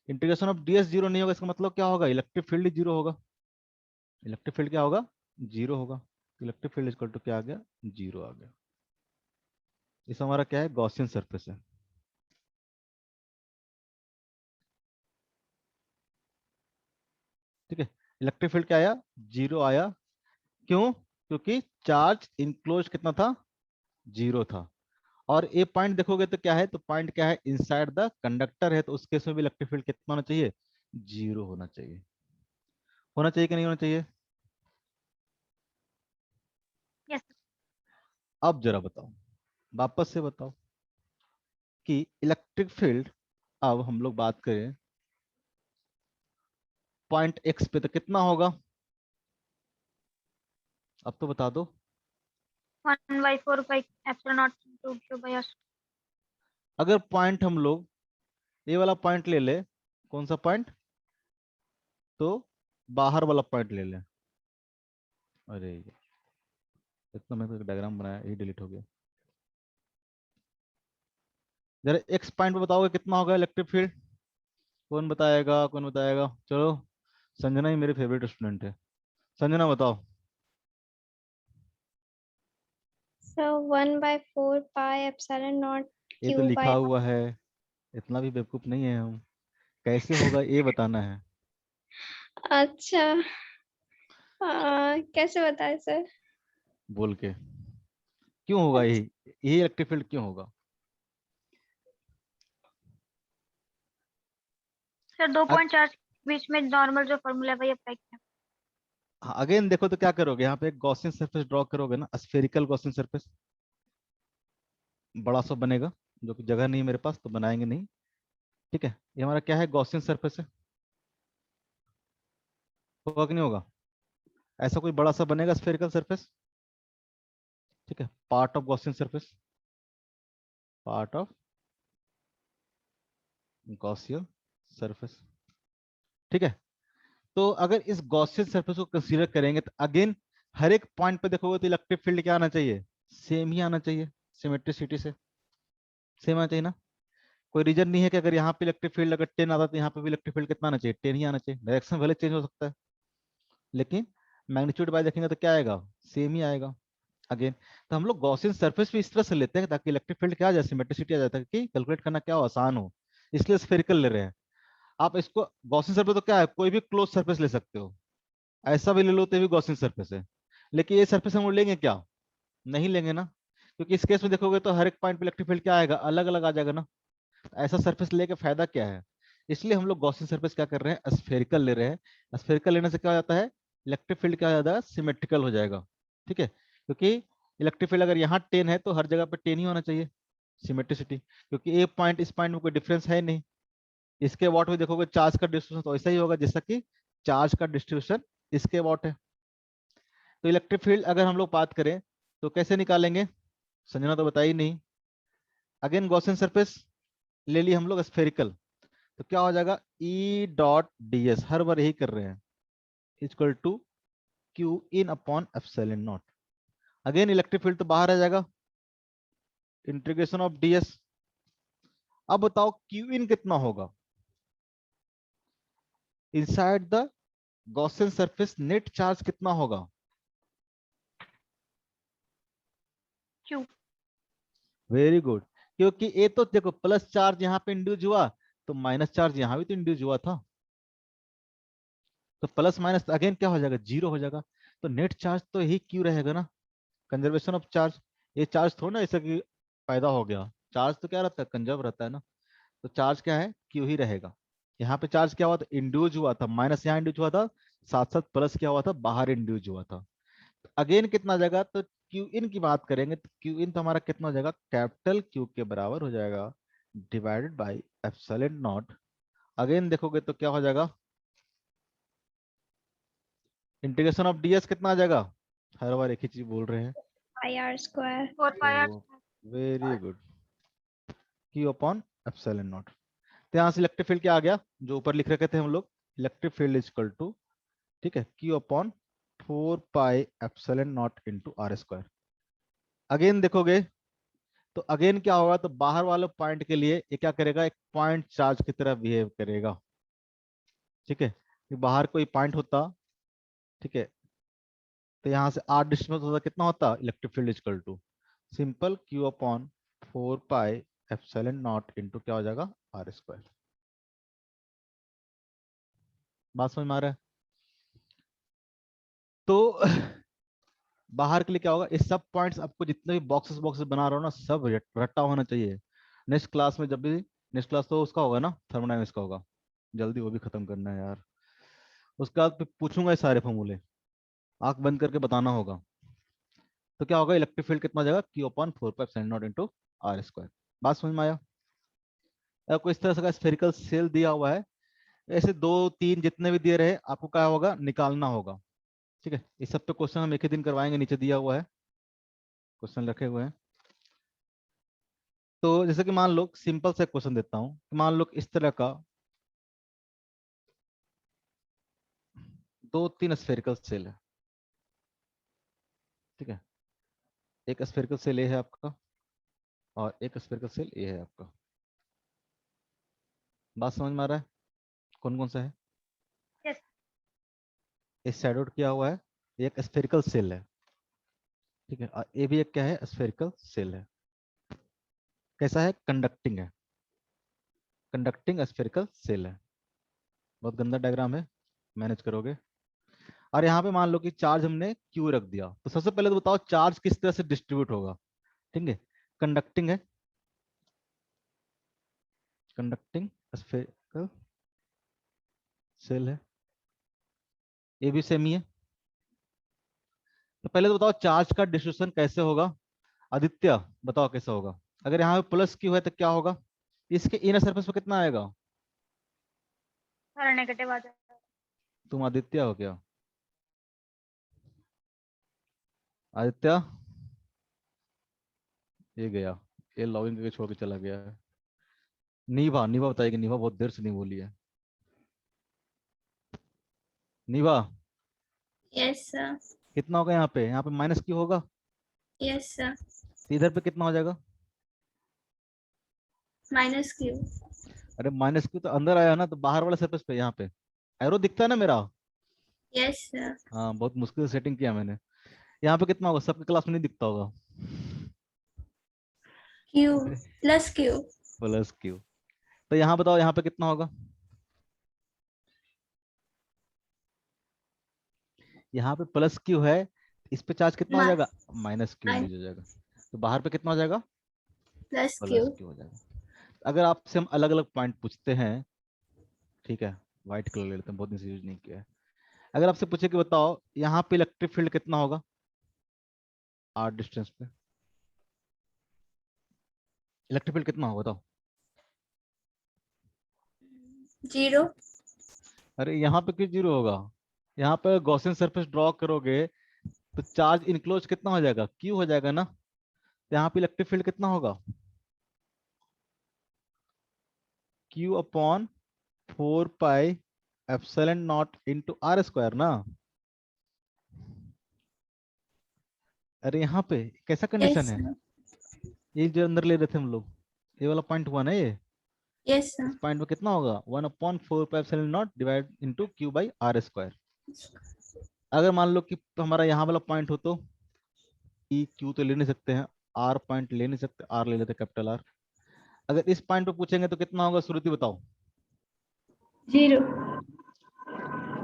इंटीग्रेशन ऑफ डीएस 0 नहीं होगा, इसका मतलब क्या होगा? इलेक्ट्रिक फील्ड 0 होगा। इलेक्ट्रिक फील्ड क्या होगा? 0 होगा। इलेक्ट्रिक फील्ड इक्वल टू क्या आ गया? 0 आ गया। इस हमारा क्या है? गॉसियन सरफेस है। ठीक है, इलेक्ट्रिक फील्ड क्या आया? 0 आया। क्यों? क्योंकि चार्ज इनक्लोज कितना था? 0 था। और ए पॉइंट देखोगे तो क्या है, तो पॉइंट क्या है, इनसाइड द कंडक्टर है, तो उस केस में भी इलेक्ट्रिक फील्ड कितना होना चाहिए, 0 होना चाहिए। होना चाहिए कि नहीं होना चाहिए? Yes. अब जरा बताओ, वापस से बताओ कि इलेक्ट्रिक फील्ड, अब हम लोग बात करें पॉइंट एक्स पे तो कितना होगा, अब तो बता दो। 1/4 pi epsilon naught into q by r. अगर पॉइंट हम लोग ये वाला पॉइंट ले ले, कौन सा पॉइंट, तो बाहर वाला पॉइंट ले ले। अरे इतना मैं तो डायग्राम बनाया, ये डिलीट हो गया। जरा एक्स पॉइंट पे बताओगे कितना होगा इलेक्ट्रिक फील्ड, कौन बताएगा, कौन बताएगा? चलो, संजना ही मेरी फेवरेट स्टूडेंट है, संजना बताओ। So 1/4 pi epsilon naught ये तो q लिखा by r. हुआ है, इतना भी बेवकूफ नहीं है हम, कैसे होगा ये बताना है। अच्छा, कैसे बताए सर? बोल के, क्यों होगा यही इलेक्ट्रिक फील्ड क्यों होगा? सर 2 पॉइंट चार्ज बीच में नॉर्मल जो फॉर्मूला है वही अप्लाई किया। अगेन देखो तो क्या करोगे, यहाँ पे एक गॉसियन सरफेस ड्रॉ करोगे ना, स्फेरिकल गॉसियन सरफेस, बड़ा सा बनेगा, जो कि जगह नहीं है मेरे पास तो बनाएंगे नहीं। ठीक है, ये हमारा क्या है, गॉसियन सरफेस है, होगा कि नहीं होगा? ऐसा कोई बड़ा सा बनेगा स्फेरिकल सरफेस, ठीक है, part of Gaussian surface, part of Gaussian surface. ठीक है, तो अगर इस गॉसियन सरफेस को कंसीडर करेंगे तो अगेन हर एक पॉइंट पे देखोगे तो इलेक्ट्रिक फील्ड क्या आना चाहिए, सेम ही आना चाहिए, सिमेट्रिसिटी से सेम आना चाहिए ना। कोई रीजन नहीं है कि अगर यहाँ पे इलेक्ट्रिक फील्ड अगर 10 आता तो यहाँ पे भी इलेक्ट्रिक फील्ड कितना आना चाहिए, 10 ही आना चाहिए। डायरेक्शन भले चेंज हो सकता है, लेकिन मैग्नीट्यूड बाय देखेंगे तो क्या आएगा, सेम ही आएगा। अगेन तो हम लोग गॉसियन सरफेस भी इस तरह से लेते हैं ताकि इलेक्ट्रिक फील्ड क्या आ जाए, सिमेट्रिसिटी आ जाता है कि कैलकुलेट करना क्या हो, आसान हो, इसलिए स्फेरिकल ले रहे हैं। आप इसको गॉसियन सरफेस तो क्या है, कोई भी क्लोज सरफेस ले सकते हो, ऐसा भी ले लो तो भी गॉसियन सरफेस है, लेकिन ये सरफेस हम लोग लेंगे क्या, नहीं लेंगे ना, क्योंकि इस केस में देखोगे तो हर एक पॉइंट पे इलेक्ट्रिक फील्ड क्या आएगा, अलग अलग आ जाएगा ना। ऐसा सरफेस लेके फायदा क्या है, इसलिए हम लोग गॉसियन सरफेस क्या कर रहे हैं, स्फेरिकल ले रहे हैं। स्फेरिकल लेने से क्या हो जाता है, इलेक्ट्रिक फील्ड क्या हो जाता है, सिमेट्रिकल हो जाएगा। ठीक है, क्योंकि इलेक्ट्रिक फील्ड अगर यहाँ 10 है तो हर जगह पे 10 ही होना चाहिए, सिमेट्रिसिटी, क्योंकि एक पॉइंट इस पॉइंट में कोई डिफरेंस है नहीं। इसके वॉट में देखोगे चार्ज का डिस्ट्रीब्यूशन तो ऐसा ही होगा जैसा कि चार्ज का डिस्ट्रीब्यूशन इसके वॉट है। तो इलेक्ट्रिक फील्ड अगर हम लोग बात करें तो कैसे निकालेंगे, संजना तो बताई नहीं। अगेन गॉसियन सरफेस ले ली हम लोग स्फेरिकल, तो क्या हो जाएगा, ई डॉट डी एस, हर बार यही कर रहे हैं, equal to Q in upon epsilon not. Again electric field तो बाहर आ जाएगा, इंटीग्रेशन ऑफ डी एस। अब बताओ क्यू इन कितना होगा, inside the Gaussian surface net charge कितना होगा, क्यू। वेरी गुड, क्योंकि ये तो देखो प्लस चार्ज यहाँ पे इंड्यूस हुआ, तो माइनस चार्ज यहाँ भी तो इंड्यूस हुआ था, तो प्लस माइनस अगेन क्या हो जाएगा, 0 हो जाएगा। तो नेट चार्ज तो यही क्यू रहेगा ना, कंजर्वेशन ऑफ चार्ज। ये चार्ज थोड़ा ना ऐसा कि पैदा हो गया, चार्ज तो क्या रहता है, कंजर्व रहता है ना, तो चार्ज क्या है, क्यू ही रहेगा। यहाँ पे चार्ज क्या हुआ था, इंड्यूज हुआ था, माइनस यहाँ इंड्यूज हुआ था, साथ साथ प्लस क्या हुआ था, बाहर इंड्यूज हुआ था। तो अगेन कितना आ जाएगा, तो क्यू इन की बात करेंगे तो क्यू इन तो हमारा कितना हो जाएगा, कैपिटल क्यू के बराबर हो जाएगा, divided by epsilon not. Again देखोगे तो क्या हो जाएगा, इंटीग्रेशन ऑफ डीएस कितना आ जाएगा, हर बार एक ही चीज बोल रहे हैं, Pi r square. 4 very good, Q upon epsilon naught. तो यहाँ से इलेक्ट्रिक फील्ड क्या आ गया, जो ऊपर लिख रखे थे हम लोग, electric field is equal to, ठीक है, Q upon 4 pi epsilon not into R square. Again देखोगे तो अगेन क्या होगा, तो बाहर वाले पॉइंट के लिए ये क्या करेगा, एक पॉइंट चार्ज की तरह बिहेव करेगा। ठीक है, कि बाहर कोई पॉइंट होता, ठीक है, तो यहाँ से आर डिस्टेंस होता, कितना होता, electric field is equal to simple Q upon 4 pi epsilon not into क्या हो जाएगा, आर स्क्वायर। बात समझ में आ रहा है? तो बाहर के लिए क्या होगा, इस सब पॉइंट्स आपको जितने भी बॉक्सेस बॉक्सेस बना रहा हो ना, सब रट्टा होना चाहिए। नेक्स्ट क्लास में जब भी, नेक्स्ट क्लास तो उसका होगा ना, थर्मोडायनेमिक्स का होगा, जल्दी वो भी खत्म करना है यार। उसके बाद फिर पूछूंगा ये सारे फॉर्मूले, आंख बंद करके बताना होगा। तो क्या होगा, इलेक्ट्रिक फील्ड कितना हो जाएगा, Q upon 4π/0 into R square. बात समझ में आया? आपको इस तरह से का स्फेरिकल सेल दिया हुआ है, ऐसे दो तीन जितने भी दिए रहे आपको क्या होगा, निकालना होगा। ठीक है, इस सब पे क्वेश्चन हम एक ही दिन करवाएंगे, नीचे दिया हुआ है, क्वेश्चन रखे हुए हैं। तो जैसे कि मान लो, सिंपल से क्वेश्चन देता हूँ, मान लो इस तरह का दो तीन स्फेरिकल सेल है। ठीक है, एक स्फेरिकल सेल ए है आपका, और एक स्फेरिकल सेल ए है आपका। बात समझ में आ रहा है, कौन कौन सा है? Yes. इस साइड आउट किया हुआ है, ये एक स्फेरिकल सेल है। ठीक है, और ये भी एक क्या है, स्फेरिकल सेल है। कैसा है, कंडक्टिंग है, कंडक्टिंग स्फेरिकल सेल है। बहुत गंदा डायग्राम है, मैनेज करोगे। और यहाँ पे मान लो कि चार्ज हमने क्यू रख दिया, तो सबसे पहले तो बताओ चार्ज किस तरह से डिस्ट्रीब्यूट होगा। ठीक है, कंडक्टिंग है, कंडक्टिंग स्फेरिकल सेल है, ये भी सेम ही है। तो पहले तो बताओ चार्ज का डिस्ट्रीब्यूशन कैसे होगा, आदित्य बताओ कैसे होगा। अगर यहाँ पे प्लस क्यू है तो क्या होगा, इसके इनर सरफेस पे कितना आएगा? सारा नेगेटिव आ जाएगा। तुम आदित्य हो क्या? आदित्य, ये गया, ये लॉगिन करके छोड़ के चला गया है। नीवा, नीवा बताएगी, नीवा बहुत देर से नहीं बोली है। नीवा, यस सर। कितना होगा यहाँ पे माइनस क्यू होगा, यस सर। तो इधर पे कितना हो जाएगा? Minus Q. अरे माइनस क्यू तो अंदर आया ना, तो बाहर वाले सरफेस पे, यहाँ पे एरो दिखता है ना मेरा। Yes sir. हाँ, बहुत मुश्किल से सेटिंग किया मैंने। यहाँ पे कितना होगा, सबके क्लास में नहीं दिखता होगा। Q plus Q. Plus Q. तो यहाँ बताओ यहाँ पे कितना होगा, यहाँ पे प्लस क्यू है, इस पे चार्ज कितना हो जाएगा, माइनस क्यू इंड्यूस हो जाएगा। तो बाहर पे कितना हो जाएगा, प्लस क्यू। प्लस क्यू हो जाएगा। अगर आपसे हम अलग अलग पॉइंट पूछते हैं, ठीक है, व्हाइट कलर ले लेते हैं, बहुत दिन से यूज नहीं किया है। अगर आपसे पूछे कि बताओ यहाँ पे इलेक्ट्रिक फील्ड कितना होगा, आर डिस्टेंस पे इलेक्ट्रिक फील्ड कितना होगा बताओ। जीरो। अरे यहाँ पे क्यों जीरो होगा, यहाँ पे गॉसियन सरफेस ड्रॉ करोगे तो चार्ज इनक्लोज कितना हो जाएगा, क्यू हो जाएगा ना। तो यहाँ पे इलेक्ट्रिक फील्ड कितना होगा, Q upon 4πε0 into R square ना। अरे यहाँ पे कैसा कंडीशन यस है, सर। ये जो अंदर ले रहे थे हम लोग, ये वाला पॉइंट हुआ ना ये, यस सर। इस पॉइंट पे कितना होगा, 1/4πε0 divide into Q by R square. अगर मान लो कि हमारा यहाँ वाला पॉइंट हो तो ई क्यू तो ले नहीं सकते हैं, आर पॉइंट ले नहीं सकते, आर ले लेते कैपिटल आर। अगर इस पॉइंट पे पूछेंगे तो कितना होगा, श्रुति बताओ। जीरो।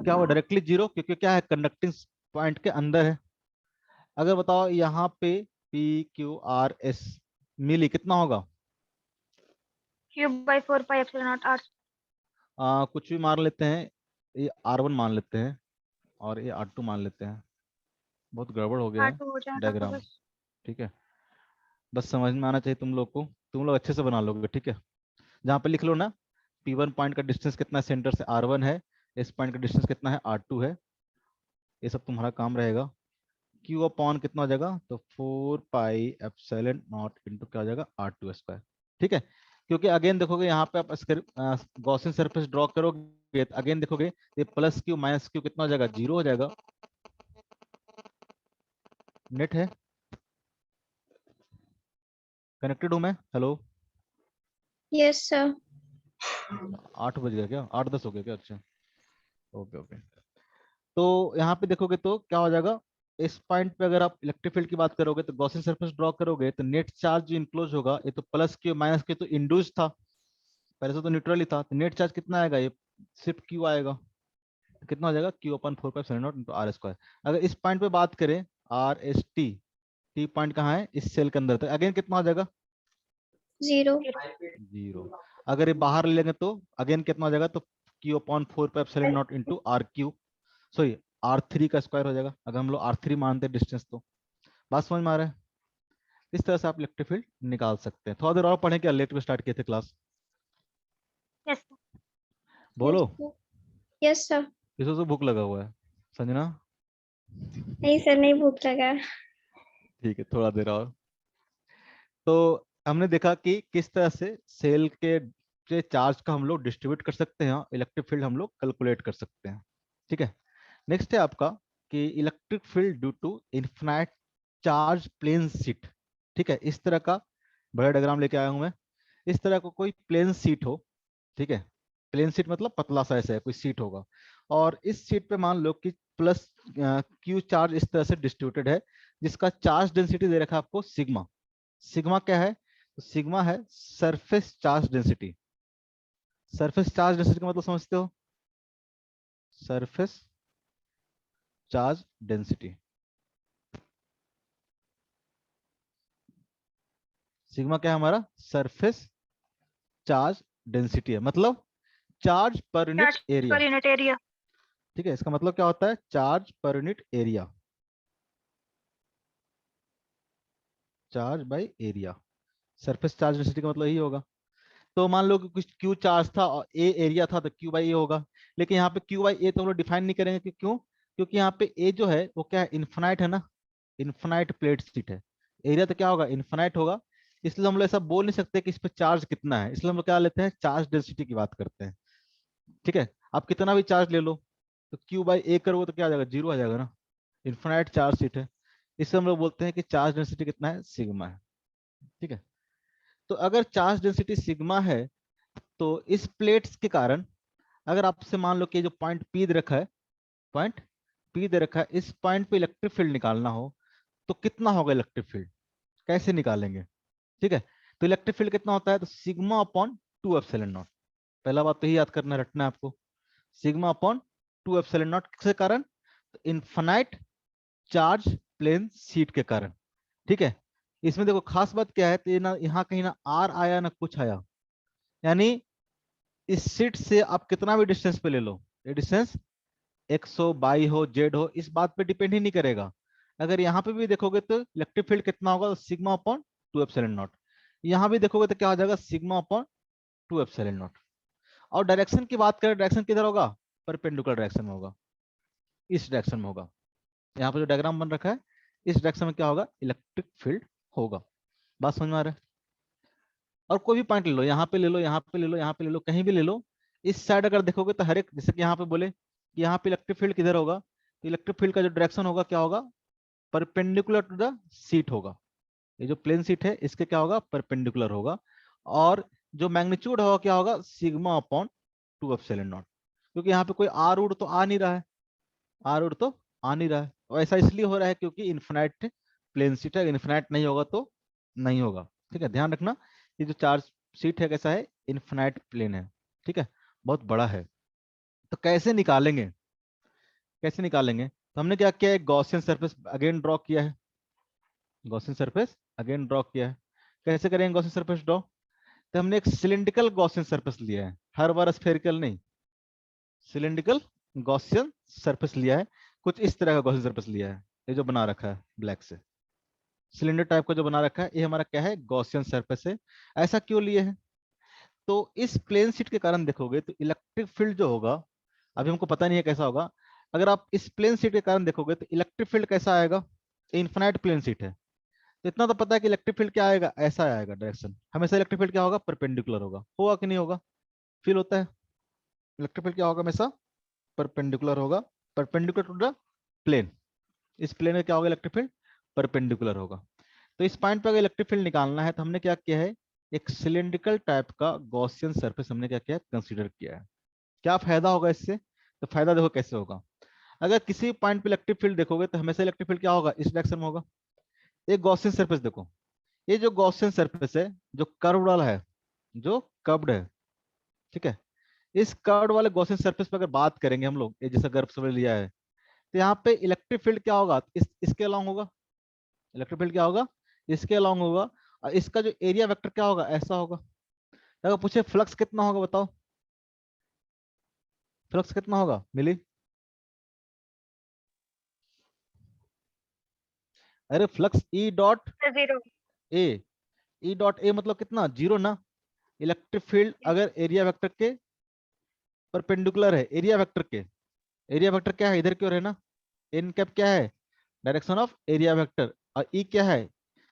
क्या होगा, डायरेक्टली जीरो, क्योंकि क्या है, कंडक्टिंग पॉइंट के अंदर है। अगर बताओ यहाँ पे पी क्यू आर एस मिली कितना होगा, Q/4πε0 R। कुछ भी मान लेते हैं, ये R1 मान लेते हैं और ये R2 मान लेते हैं, बहुत गड़बड़ हो गया है R2 हो जाएगा डायग्राम। बस। ठीक है, बस समझ में आना चाहिए तुम लोग को, तुम लोग अच्छे से बना लोगे। ठीक है, जहाँ पे लिख लो ना, P1 पॉइंट का डिस्टेंस कितना है, सेंटर से R1 है, इस पॉइंट का डिस्टेंस कितना है, R2 है, ये सब तुम्हारा काम रहेगा। Q अपॉन कितना हो जाएगा, तो 4πε0 इंटू क्या हो जाएगा, R2 स्क्वायर। ठीक है, क्योंकि अगेन देखोगे यहाँ पे आप गॉसियन सरफेस ड्रॉ करोगे तो अगेन देखोगे ये प्लस क्यू माइनस क्यू कितना हो जाएगा, जीरो हो जाएगा। नेट है, कनेक्टेड हूँ मैं, हेलो। Yes sir. 8 बज गया क्या, 8:10 हो गया क्या, अच्छा ओके ओके। तो यहाँ पे देखोगे तो क्या हो जाएगा, इस पॉइंट पे अगर आप इलेक्ट्रिक फील्ड की बात करोगे तो गॉसियन सरफेस ड्रॉ करोगे तो नेट चार्ज जो इनक्लोज होगा, ये तो प्लस क्यू माइनस क्यू तो इंड्यूस था, पहले से तो न्यूट्रल ही था, तो नेट चार्ज कितना आएगा, ये सिर्फ क्यू आएगा। तो कितना हो जाएगा, Q upon 4πε0 into R square. अगर इस पॉइंट पे बात करें, RST, टी पॉइंट कहाँ है, इस सेल के अंदर, तो अगेन कितना हो जाएगा, 0. 0। अगर ये बाहर ले लेंगे तो अगेन कितना हो जाएगा, तो Q/4πε0 into RQ, sorry R3 का स्क्वायर हो जाएगा, अगर हम लोग R3 मानते हैं डिस्टेंस तो। बात समझ में आ रहा है? इस तरह से आप इलेक्ट्रिक फील्ड निकाल सकते हैं। थोड़ा देर और पढ़ें, क्या लेट में स्टार्ट किए थे क्लास, यस बोलो। Yes sir. किसी को भूख लगा हुआ है, संजना? नहीं सर, नहीं भूख लगा. ठीक है, थोड़ा देर और। तो हमने देखा कि किस तरह से सेल के चार्ज का हम लोग डिस्ट्रीब्यूट कर सकते हैं, इलेक्ट्रिक फील्ड हम लोग कैलकुलेट कर सकते हैं। ठीक है, नेक्स्ट है आपका कि electric field due to infinite charge plane sheet. ठीक है, इस तरह का बड़ा डायग्राम लेके आया हूं मैं। इस तरह का कोई प्लेन शीट हो, ठीक है, प्लेन शीट मतलब पतला सा ऐसा है कोई शीट होगा, और इस शीट पे मान लो कि प्लस क्यू चार्ज इस तरह से डिस्ट्रीब्यूटेड है, जिसका चार्ज डेंसिटी दे रखा है आपको सिग्मा। सिग्मा क्या है, तो सिग्मा है surface charge density. Surface charge density का मतलब समझते हो, सरफेस चार्ज डेंसिटी, सिग्मा क्या है हमारा, सरफेस चार्ज डेंसिटी है, मतलब charge per unit charge area. Per unit area. ठीक है, इसका मतलब क्या होता है, charge per unit area, charge by area, surface charge density का मतलब यही होगा। तो मान लो कि कुछ क्यू चार्ज था और ए एरिया था, तो क्यू बाई ए होगा। लेकिन यहाँ पे क्यू बाई ए तो हम लोग डिफाइन नहीं करेंगे, क्यों? क्योंकि यहाँ पे ए जो है वो क्या है, इन्फिनाइट है ना, इन्फिनाइट प्लेट शीट है, एरिया तो क्या होगा, इन्फिनाइट होगा। इसलिए हम लोग ऐसा बोल नहीं सकते कि इस पे चार्ज कितना है, इसलिए हम लोग क्या लेते हैं, चार्ज डेंसिटी की बात करते हैं। ठीक है, आप कितना भी चार्ज ले लो, तो क्यू बाई ए करोगे तो क्या आ जाएगा, 0 आ जाएगा ना, इन्फिनाइट चार्ज शीट है, इससे हम लोग बोलते हैं कि चार्ज डेंसिटी कितना है, सिग्मा है। ठीक है, तो अगर चार्ज डेंसिटी सिग्मा है, तो इस प्लेट्स के कारण, अगर आपसे मान लो कि जो पॉइंट पी दे रखा है, पॉइंट पी दे रखा है, इस पॉइंट पे इलेक्ट्रिक फील्ड निकालना हो, तो कितना होगा इलेक्ट्रिक फील्ड, कैसे निकालेंगे? ठीक है, तो इलेक्ट्रिक फील्ड कितना होता है, तो सिग्मा अपॉन 2 एप्सिलॉन नॉट। पहला बात तो यही याद करना, रटना है आपको, सिग्मा अपॉन 2 एप्सिलॉन नॉट किसके कारण, तो इनफाइनाइट चार्ज प्लेन शीट के कारण। ठीक है, इसमें देखो खास बात क्या है, तो ये ना यहाँ कहीं ना आर आया ना कुछ आया, यानी इस शीट से आप कितना भी डिस्टेंस पे ले लो, ये डिस्टेंस एक्स हो, बाई हो, जेड हो, इस बात पे डिपेंड ही नहीं करेगा। अगर यहाँ पे भी देखोगे तो इलेक्ट्रिक फील्ड कितना होगा, तो सिग्मा अपॉन 2 एप्सिलॉन नॉट। यहाँ भी देखोगे तो क्या हो जाएगा, सिग्मा अपॉन 2 एप्सिलॉन नॉट। और डायरेक्शन की बात करें, डायरेक्शन किधर होगा, परपेंडिकुलर डायरेक्शन में होगा, इस डायरेक्शन में होगा। यहाँ पे जो डायग्राम बन रखा है, इस डायरेक्शन में क्या होगा, इलेक्ट्रिक फील्ड होगा। बात समझ में आ रहा है? और कोई भी पॉइंट ले लो, यहाँ पे ले लो, यहाँ पे ले लो, यहाँ पे ले लो, कहीं भी ले लो, इस साइड अगर देखोगे तो हर एक, जैसे कि यहाँ पे बोले कि यहाँ पे इलेक्ट्रिक फील्ड किधर होगा, तो इलेक्ट्रिक फील्ड का जो डायरेक्शन होगा क्या होगा, परपेंडिकुलर टू द सीट होगा। ये जो प्लेन सीट है इसके क्या होगा, परपेंडिकुलर होगा। और जो मैग्नीट्यूड होगा क्या होगा, सिग्मा अपॉन 2 एप्सिलॉन नॉट, क्योंकि यहाँ पे कोई आर उड़ तो आ नहीं रहा है, आर उड़ तो आ नहीं रहा है, और ऐसा इसलिए हो रहा है क्योंकि इन्फिनाइट प्लेन सीट है, इन्फिनाइट नहीं होगा तो नहीं होगा। ठीक है, ध्यान रखना, ये जो चार्ज सीट है कैसा है, इन्फिनाइट प्लेन है। ठीक है, बहुत बड़ा है। तो कैसे निकालेंगे, कैसे निकालेंगे, तो हमने क्या किया है, गॉसियन सरफेस अगेन ड्रॉ किया है, गॉसियन सरफेस अगेन ड्रॉ किया है। कैसे करेंगे गॉसियन सरफेस ड्रॉ, तो हमने एक सिलिंड्रिकल गॉसियन सरफेस लिया है, हर बार स्फेरिकल नहीं, सिलिंड्रिकल गॉसियन सरफेस लिया है, कुछ इस तरह का गॉसियन सरफेस लिया है, ये जो बना रखा है ब्लैक से, सिलेंडर टाइप का जो बना रखा है, ये हमारा क्या है, गॉसियन सरफेस है। ऐसा क्यों लिए है, तो इस प्लेन शीट के कारण देखोगे तो इलेक्ट्रिक फील्ड जो होगा, अभी हमको पता नहीं है कैसा होगा, अगर आप इस प्लेन शीट के कारण देखोगे तो इलेक्ट्रिक फील्ड कैसा आएगा, इन्फिनाइट प्लेन शीट है, तो इतना तो पता है कि इलेक्ट्रिक फील्ड क्या आएगा, ऐसा आएगा डायरेक्शन, हमेशा इलेक्ट्रिक फील्ड क्या होगा, परपेंडिकुलर होगा कि नहीं होगा, फील होता है, इलेक्ट्रिक फील्ड क्या होगा, हमेशा परपेंडिकुलर होगा, परपेंडिकुलर टू द प्लेन, इस प्लेन में क्या होगा, इलेक्ट्रिक फील्ड परपेंडिकुलर होगा। तो इस पॉइंट पे अगर इलेक्ट्रिक फील्ड निकालना है तो हमने क्या किया है, एक सिलिंड्रिकल टाइप का गॉसियन सरफेस हमने क्या किया है, कंसीडर किया है। क्या फायदा होगा इससे, तो फायदा देखो कैसे होगा, अगर किसी पॉइंट पे इलेक्ट्रिक फील्ड देखोगे तो हमेशा इलेक्ट्रिक फील्ड क्या होगा, इस डायरेक्शन में होगा। एक गॉसियन सरफेस देखो, ये जो गॉसियन सरफेस है, जो कर्व वाला है, जो कर्व्ड है, ठीक है, इस कर्व वाले गॉसियन सरफेस पर अगर बात करेंगे हम लोग, ये जैसा गर्भ समझ लिया है, तो यहाँ पे इलेक्ट्रिक फील्ड क्या होगा, इसके अलॉन्ग होगा, इलेक्ट्रिक फील्ड क्या होगा, इसके अलॉन्ग होगा, और इसका जो एरिया वेक्टर क्या होगा, ऐसा होगा। अगर पूछे फ्लक्स कितना होगा बताओ, फ्लक्स कितना होगा मिली? अरे flux E dot zero. A, E dot A मतलब कितना, जीरो ना। इलेक्ट्रिक फील्ड अगर एरिया वेक्टर के परपेंडिकुलर है, एरिया वेक्टर के, एरिया वेक्टर क्या है, इधर की ओर है ना, एन कैप क्या है, डायरेक्शन ऑफ एरिया वेक्टर, और ई क्या है,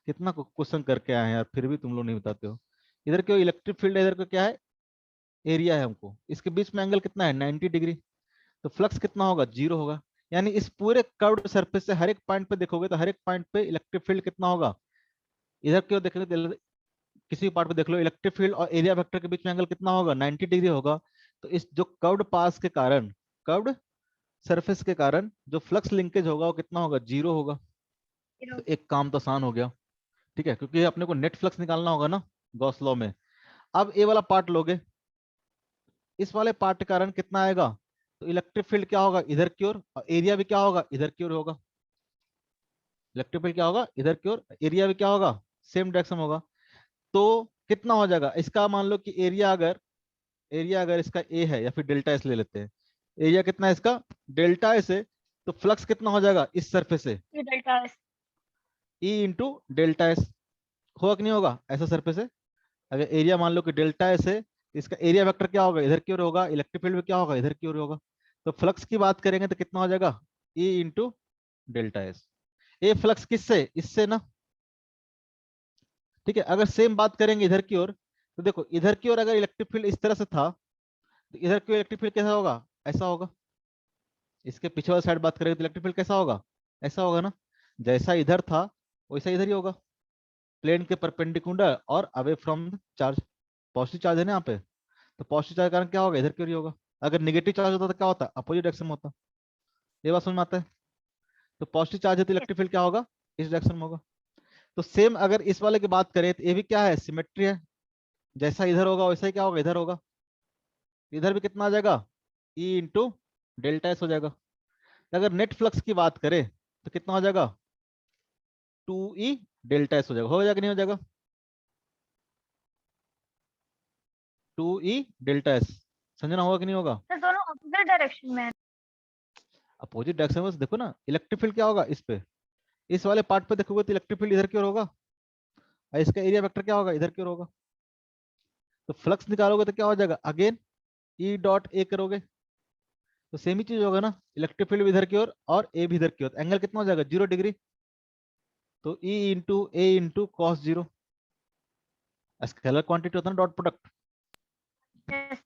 कितना क्वेश्चन करके आए हैं यार, फिर भी तुम लोग नहीं बताते हो। इधर क्यों इलेक्ट्रिक फील्ड है, इधर को क्या है, एरिया है, हमको इसके बीच में एंगल कितना है, 90 डिग्री। तो फ्लक्स कितना होगा, जीरो होगा। यानी इस पूरे कर्व्ड सरफेस से हर एक पॉइंट पे देखोगे तो हर एक पॉइंट पे इलेक्ट्रिक फील्ड कितना होगा, इधर क्यों देखोगे किसी भी पार्ट पे देख लो, इलेक्ट्रिक फील्ड और एरिया वेक्टर के बीच में एंगल कितना होगा, 90 डिग्री होगा। तो इस जो कर्व्ड पास के कारण, कर्व्ड सरफेस के कारण जो फ्लक्स लिंकेज होगा वो कितना होगा, जीरो होगा। तो एक काम तो आसान हो गया, ठीक है, क्योंकि अपने को नेट फ्लक्स निकालना होगा ना गॉस लॉ में। अब ये वाला पार्ट लोगे, इस वाले पार्ट के कारण कितना आएगा, तो इलेक्ट्रिक फील्ड क्या होगा, इधर की ओर, और एरिया भी क्या होगा, इधर की ओर होगा। इलेक्ट्रिक फील्ड क्या होगा, इधर की ओर, एरिया भी क्या होगा, सेम डायरेक्शन होगा। तो कितना हो जाएगा इसका, मान लो कि एरिया अगर इसका ए है, या फिर डेल्टा एस ले लेते हैं, एरिया कितना है इसका, डेल्टा एस है, तो फ्लक्स कितना हो जाएगा इस सरफेस से, delta S. E into delta S, होगा कि नहीं होगा ऐसा सरफेस है। अगर एरिया मान लो कि डेल्टा एस है, तो इसका एरिया वेक्टर क्या होगा, इधर की ओर होगा, इलेक्ट्रिक फील्ड में क्या होगा, इधर की ओर होगा। तो फ्लक्स की बात करेंगे तो कितना हो जाएगा, ई इंटू डेल्टा एस। ए फ्लक्स किससे, इससे ना, ठीक है। अगर सेम बात करेंगे इधर की ओर, तो देखो इधर की ओर अगर इलेक्ट्रिक फील्ड इस तरह से था, तो इधर की इलेक्ट्रिक फील्ड कैसा होगा, ऐसा होगा। इसके पीछे वाला साइड बात करेंगे तो इलेक्ट्रिक फील्ड कैसा होगा, ऐसा होगा ना। जैसा इधर था वैसा इधर ही होगा, प्लेन के परपेंडिकुलर और away from charge. Positive charge है ना यहाँ पे, तो पॉजिटिव चार्ज के कारण क्या होगा, इधर की ओर ही होगा। अगर नेगेटिव चार्ज होता तो क्या होता, अपोजिट डायरेक्शन में होता। ये बात समझ में आता है। तो पॉजिटिव चार्ज है तो इलेक्ट्रिक फील्ड क्या होगा, इस डायरेक्शन में होगा। तो सेम अगर इस वाले की बात करें तो ये भी क्या है, सिमेट्री है, जैसा इधर होगा वैसा ही क्या होगा, इधर होगा। इधर भी कितना आ जाएगा, ई इंटू डेल्टा एस हो जाएगा। अगर नेट फ्लक्स की बात करें तो कितना हो जाएगा, 2E डेल्टा एस हो जाएगा कि नहीं हो जाएगा, 2E डेल्टा एस, समझना होगा कि नहीं होगा। तो दोनों ऑपोजिट डायरेक्शन में है। अपोजिट डायरेक्शन में देखो ना, इलेक्ट्रिक फील्ड क्या होगा इस पे, इस वाले पार्ट पे देखोगे तो इलेक्ट्रिक फील्ड इधर की ओर होगा, और इसका एरिया वेक्टर क्या होगा, इधर की ओर होगा। तो फ्लक्स निकालोगे तो क्या हो जाएगा, अगेन ई डॉट ए करोगे तो सेम ही चीज होगा ना, इलेक्ट्रिक फील्ड भी इधर की ओर और ए भी इधर की ओर, एंगल कितना हो जाएगा, 0 डिग्री। तो E into A into cos zero, scalar quantity होता है ना, डॉट प्रोडक्ट। Yes.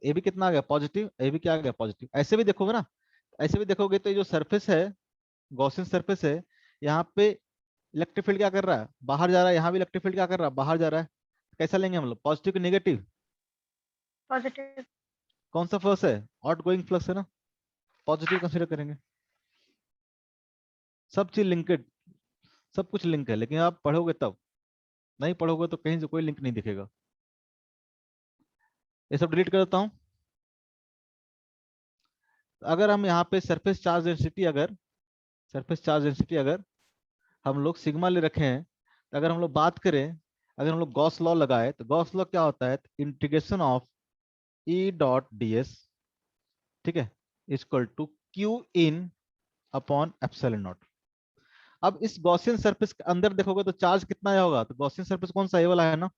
ए भी कितना आ गया, पॉजिटिव, ए भी क्या आ गया, पॉजिटिव। ऐसे भी देखोगे ना, ऐसे भी देखोगे तो ये जो सरफेस है, गॉसियन सरफेस है, यहाँ पे इलेक्ट्रिक फील्ड क्या कर रहा है, बाहर जा रहा है, यहाँ भी इलेक्ट्रिक फील्ड क्या कर रहा है, बाहर जा रहा है। कैसा लेंगे हम लोग, पॉजिटिव की नेगेटिव, पॉजिटिव। कौन सा फ्लक्स है, आउट गोइंग फ्लक्स है ना, पॉजिटिव कंसीडर करेंगे। सब चीज लिंकेड, सब कुछ लिंक है, लेकिन आप पढ़ोगे तब, नहीं पढ़ोगे तो कहीं से कोई लिंक नहीं दिखेगा। ये सब डिलीट कर देता हूँ। अगर हम यहाँ पे सरफेस चार्ज डेंसिटी, अगर सरफेस चार्ज डेंसिटी अगर हम लोग सिग्मा ले रखे हैं, तो अगर हम लोग बात करें, अगर हम लोग गॉस लॉ लगाए तो गॉस लॉ क्या होता है, integration of E dot D S, ठीक है, equal to Q in upon epsilon not. अब इस गॉसियन सरफेस के अंदर देखोगे तो चार्ज कितना आया होगा, तो गॉसियन सरफेस कौन सा, ये वाला है ना,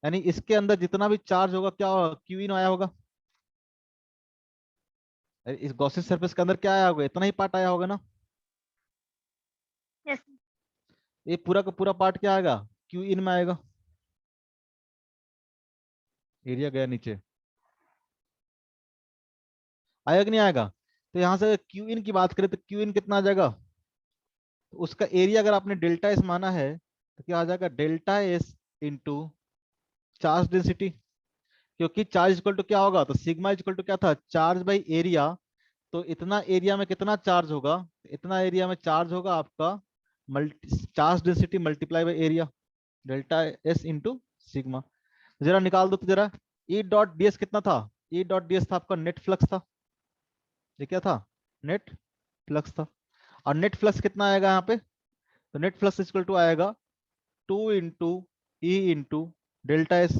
यानी इसके अंदर जितना भी चार्ज होगा क्या होगा, क्यू इन आया होगा। इस गॉसियन सरफेस के अंदर क्या आया होगा, इतना ही पार्ट आया होगा ना। यस। ये पूरा का पूरा पार्ट क्या आएगा, क्यू इन में आएगा। एरिया गया नीचे, आएगा कि नहीं आएगा। तो यहां से क्यू इन की बात करें तो क्यू इन कितना आ जाएगा, तो उसका एरिया अगर आपने डेल्टा एस माना है तो क्या आ जाएगा, delta S into charge density. क्योंकि चार्ज इक्वल टू क्या होगा, तो सिग्मा इक्वल टू क्या था, चार्ज बाई एरिया। तो इतना एरिया में कितना चार्ज होगा, इतना एरिया में चार्ज होगा आपका multi charge density multiply by area, delta S into sigma. जरा निकाल दो तो जरा, ई डॉट डी एस कितना था, ई डॉट डी एस था आपका नेट फ्लक्स था, ये क्या था? नेट फ्लक्स था। और नेट फ्लक्स कितना आएगा यहाँ पे? तो नेट फ्लक्स इक्वल टू आएगा 2 into E into delta S.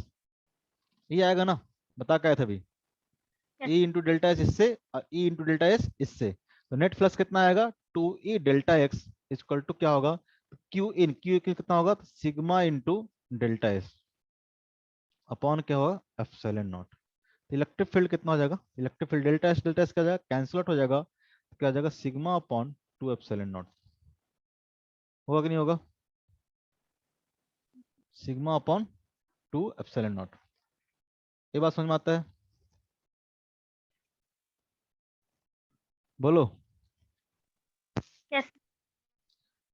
ये आएगा ना? बता क्या था अभी? Yes. E into delta S इससे और ई इंटू डेल्टा एस इससे। तो नेट फ्लक्स कितना आएगा? 2 E delta X equal to क्या होगा? क्यू कितना होगा? Sigma into delta S upon क्या होगा? Epsilon not. इलेक्ट्रिक फील्ड कितना हो जाएगा? इलेक्ट्रिक फील्ड डेल्टा एस क्या हो जाएगा? कैंसिल आउट हो जाएगा। तो क्या हो जाएगा? Sigma upon 2 epsilon not. होगा कि नहीं होगा? Sigma upon 2 epsilon not. ये बात समझ में आता है? बोलो। Yes.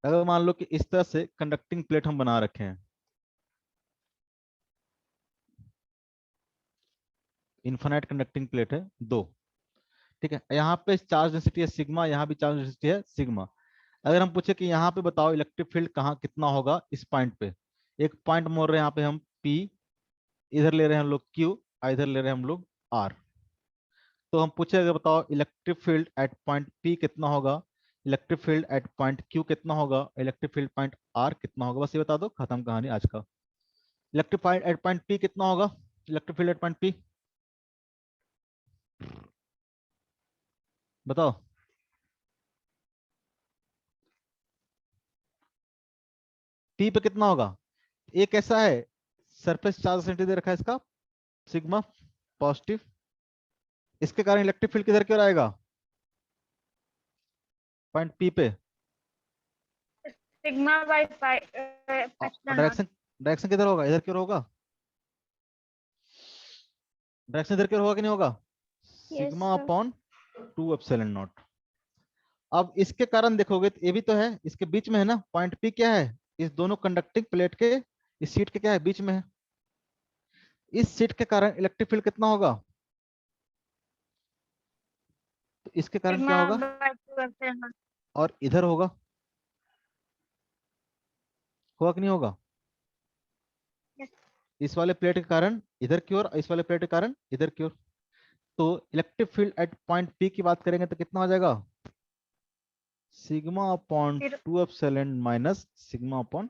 अगर मान लो कि इस तरह से कंडक्टिंग प्लेट हम बना रखे हैं, इन्फिनाइट कंडक्टिंग प्लेट है दो, ठीक है। यहाँ पे चार्ज डेंसिटी है सिग्मा, यहाँ भी चार्ज डेंसिटी है सिग्मा। अगर हम पूछे कि यहाँ पे बताओ इलेक्ट्रिक फील्ड कहाँ कितना होगा इस पॉइंट पे, एक पॉइंट मोड़ रहे हैं यहाँ पे हम P, इधर ले रहे हैं हम लोग Q, इधर ले रहे हैं हम लोग R। तो हम पूछे अगर बताओ electric field at point P कितना होगा, electric field at point Q कितना होगा, इलेक्ट्रिक फील्ड पॉइंट R कितना होगा, बस ये बता दो, खत्म कहानी आज का। Electric field at point P कितना होगा? Electric field at point P बताओ। P पे कितना होगा? एक ऐसा है सरफेस चार्ज सेंटी दे रखा है इसका सिग्मा पॉजिटिव, इसके कारण इलेक्ट्रिक फील्ड किधर क्यों आएगा? पॉइंट P पे। Sigma by pi epsilon naught. Direction direction किधर होगा? इधर क्यों होगा? डायरेक्शन इधर क्यों होगा कि नहीं होगा? Yes, sigma sir. Upon 2 epsilon not. अब इसके कारण देखोगे तो ये भी तो है इसके बीच में है ना, पॉइंट P क्या है? इस दोनों कंडक्टिंग प्लेट के इस सीट के क्या है? बीच में है। इस सीट के कारण इलेक्ट्रिक फील्ड कितना होगा? तो इसके कारण क्या Sigma होगा? by 2 epsilon naught. और इधर होगा, होगा कि नहीं होगा? Yes. इस वाले प्लेट के कारण इधर की ओर, इस वाले प्लेट के कारण इधर की ओर। तो electric field at point P की बात करेंगे तो कितना हो जाएगा? Sigma upon Zero. 2 epsilon minus sigma upon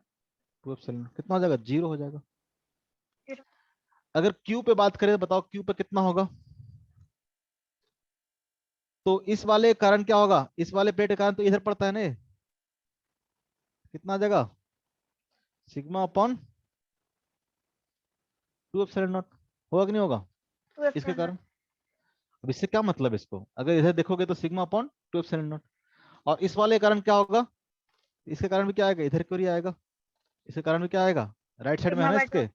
2 epsilon कितना हो जाएगा? 0 हो जाएगा। Zero. अगर Q पे बात करें तो बताओ Q पे कितना होगा? तो इस वाले कारण क्या होगा? इस वाले प्लेट के कारण तो इधर पड़ता है ना ये। कितना आ जाएगा? Sigma upon 2 epsilon not. होगा कि नहीं होगा? 2 इसके epsilon naught. कारण अब इससे क्या मतलब है इसको, अगर इधर देखोगे तो सिग्मा अपॉन 2 एप्सिलॉन नॉट। और इस वाले कारण क्या होगा? इसके कारण भी क्या आएगा? इधर क्यों ही आएगा? इसके कारण भी क्या आएगा? राइट साइड में है Sigma ना by 2. इसके।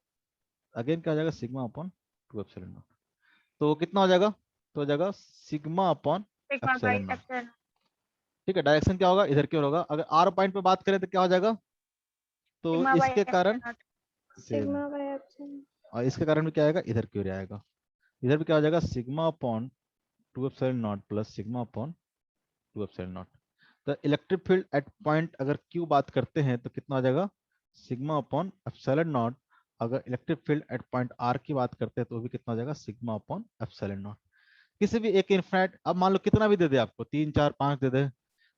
अगेन क्या हो जाएगा? Sigma upon 2 epsilon naught. तो कितना हो जाएगा? तो हो जाएगा sigma upon Sigma by epsilon not. epsilon naught. ठीक है, डायरेक्शन क्या होगा? इधर की ओर होगा। अगर आर पॉइंट पे बात करें तो क्या हो जाएगा? तो Sigma by इसके कारण epsilon naught. Same, Sigma by epsilon. और इसके कारण भी क्या आएगा? इधर की ओर आएगा। इधर भी क्या हो जाएगा? Sigma upon 2 epsilon naught plus sigma upon 2 epsilon naught. तो इलेक्ट्रिक फील्ड एट पॉइंट अगर क्यू बात करते हैं तो कितना हो जाएगा? Sigma upon epsilon naught. अगर electric field at point R की बात करते हैं तो भी कितना हो जाएगा? Sigma upon epsilon naught. किसी भी एक इनफाइनाइट, अब मान लो कितना भी दे दे आपको, 3 4 5 दे दे,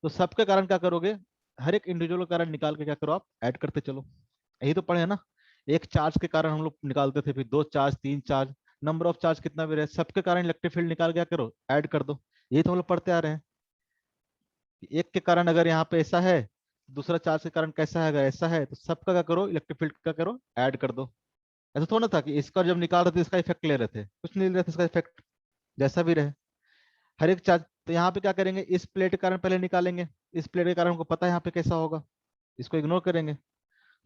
तो सबके कारण क्या करोगे? हर एक इंडिविजुअल कारण निकाल के क्या करो? आप ऐड करते चलो। यही तो पढ़े है ना। एक चार्ज के कारण हम लोग निकालते थे, फिर 2 charge 3 charge, number of charge कितना भी रहे, सबके कारण इलेक्ट्रिक फील्ड निकाल क्या करो? ऐड कर दो। यही तो हम लोग पढ़ते आ रहे हैं। एक के कारण अगर यहाँ पे ऐसा है, दूसरा चार्ज के कारण कैसा है, अगर ऐसा है तो सबका क्या करो? इलेक्ट्रिक फील्ड का करो ऐड कर दो। ऐसा थोड़ा ना था कि इसका जब निकाल रहे थे इसका इफेक्ट ले रहे थे, कुछ नहीं ले रहे थे इसका इफेक्ट, जैसा भी रहे हर एक चार्ज। तो यहाँ पे क्या करेंगे? इस प्लेट के कारण पहले निकालेंगे, इस प्लेट के कारण हमको पता है यहाँ पे कैसा होगा, इसको इग्नोर करेंगे।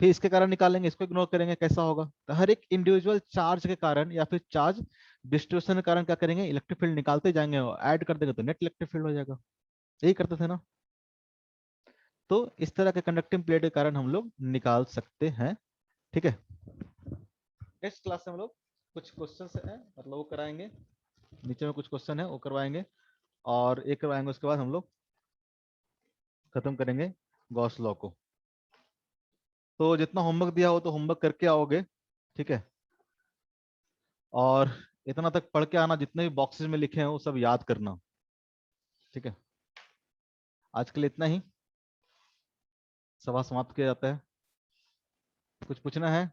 फिर इसके कारण निकालेंगे, इसको इग्नोर करेंगे कैसा होगा। तो हर एक इंडिविजुअल चार्ज के कारण या फिर चार्ज डिस्ट्रीब्यूशन के कारण क्या करेंगे? इलेक्ट्रिक फील्ड निकालते जाएंगे और ऐड कर देंगे तो नेट इलेक्ट्रिक फील्ड हो जाएगा। यही करते थे ना। तो इस तरह के कंडक्टिंग प्लेट के कारण हम लोग निकाल सकते हैं। ठीक है, नेक्स्ट क्लास में हम लोग कुछ क्वेश्चन है मतलब वो कराएंगे, नीचे में कुछ क्वेश्चन है वो करवाएंगे, और एक करवाएंगे उसके बाद हम लोग खत्म करेंगे गॉस लॉ को। तो जितना होमवर्क दिया हो तो होमवर्क करके आओगे, ठीक है। और इतना तक पढ़ के आना, जितने भी बॉक्सेस में लिखे हैं वो सब याद करना। ठीक है, आज के लिए इतना ही, सभा समाप्त किया जाता है। कुछ पूछना है?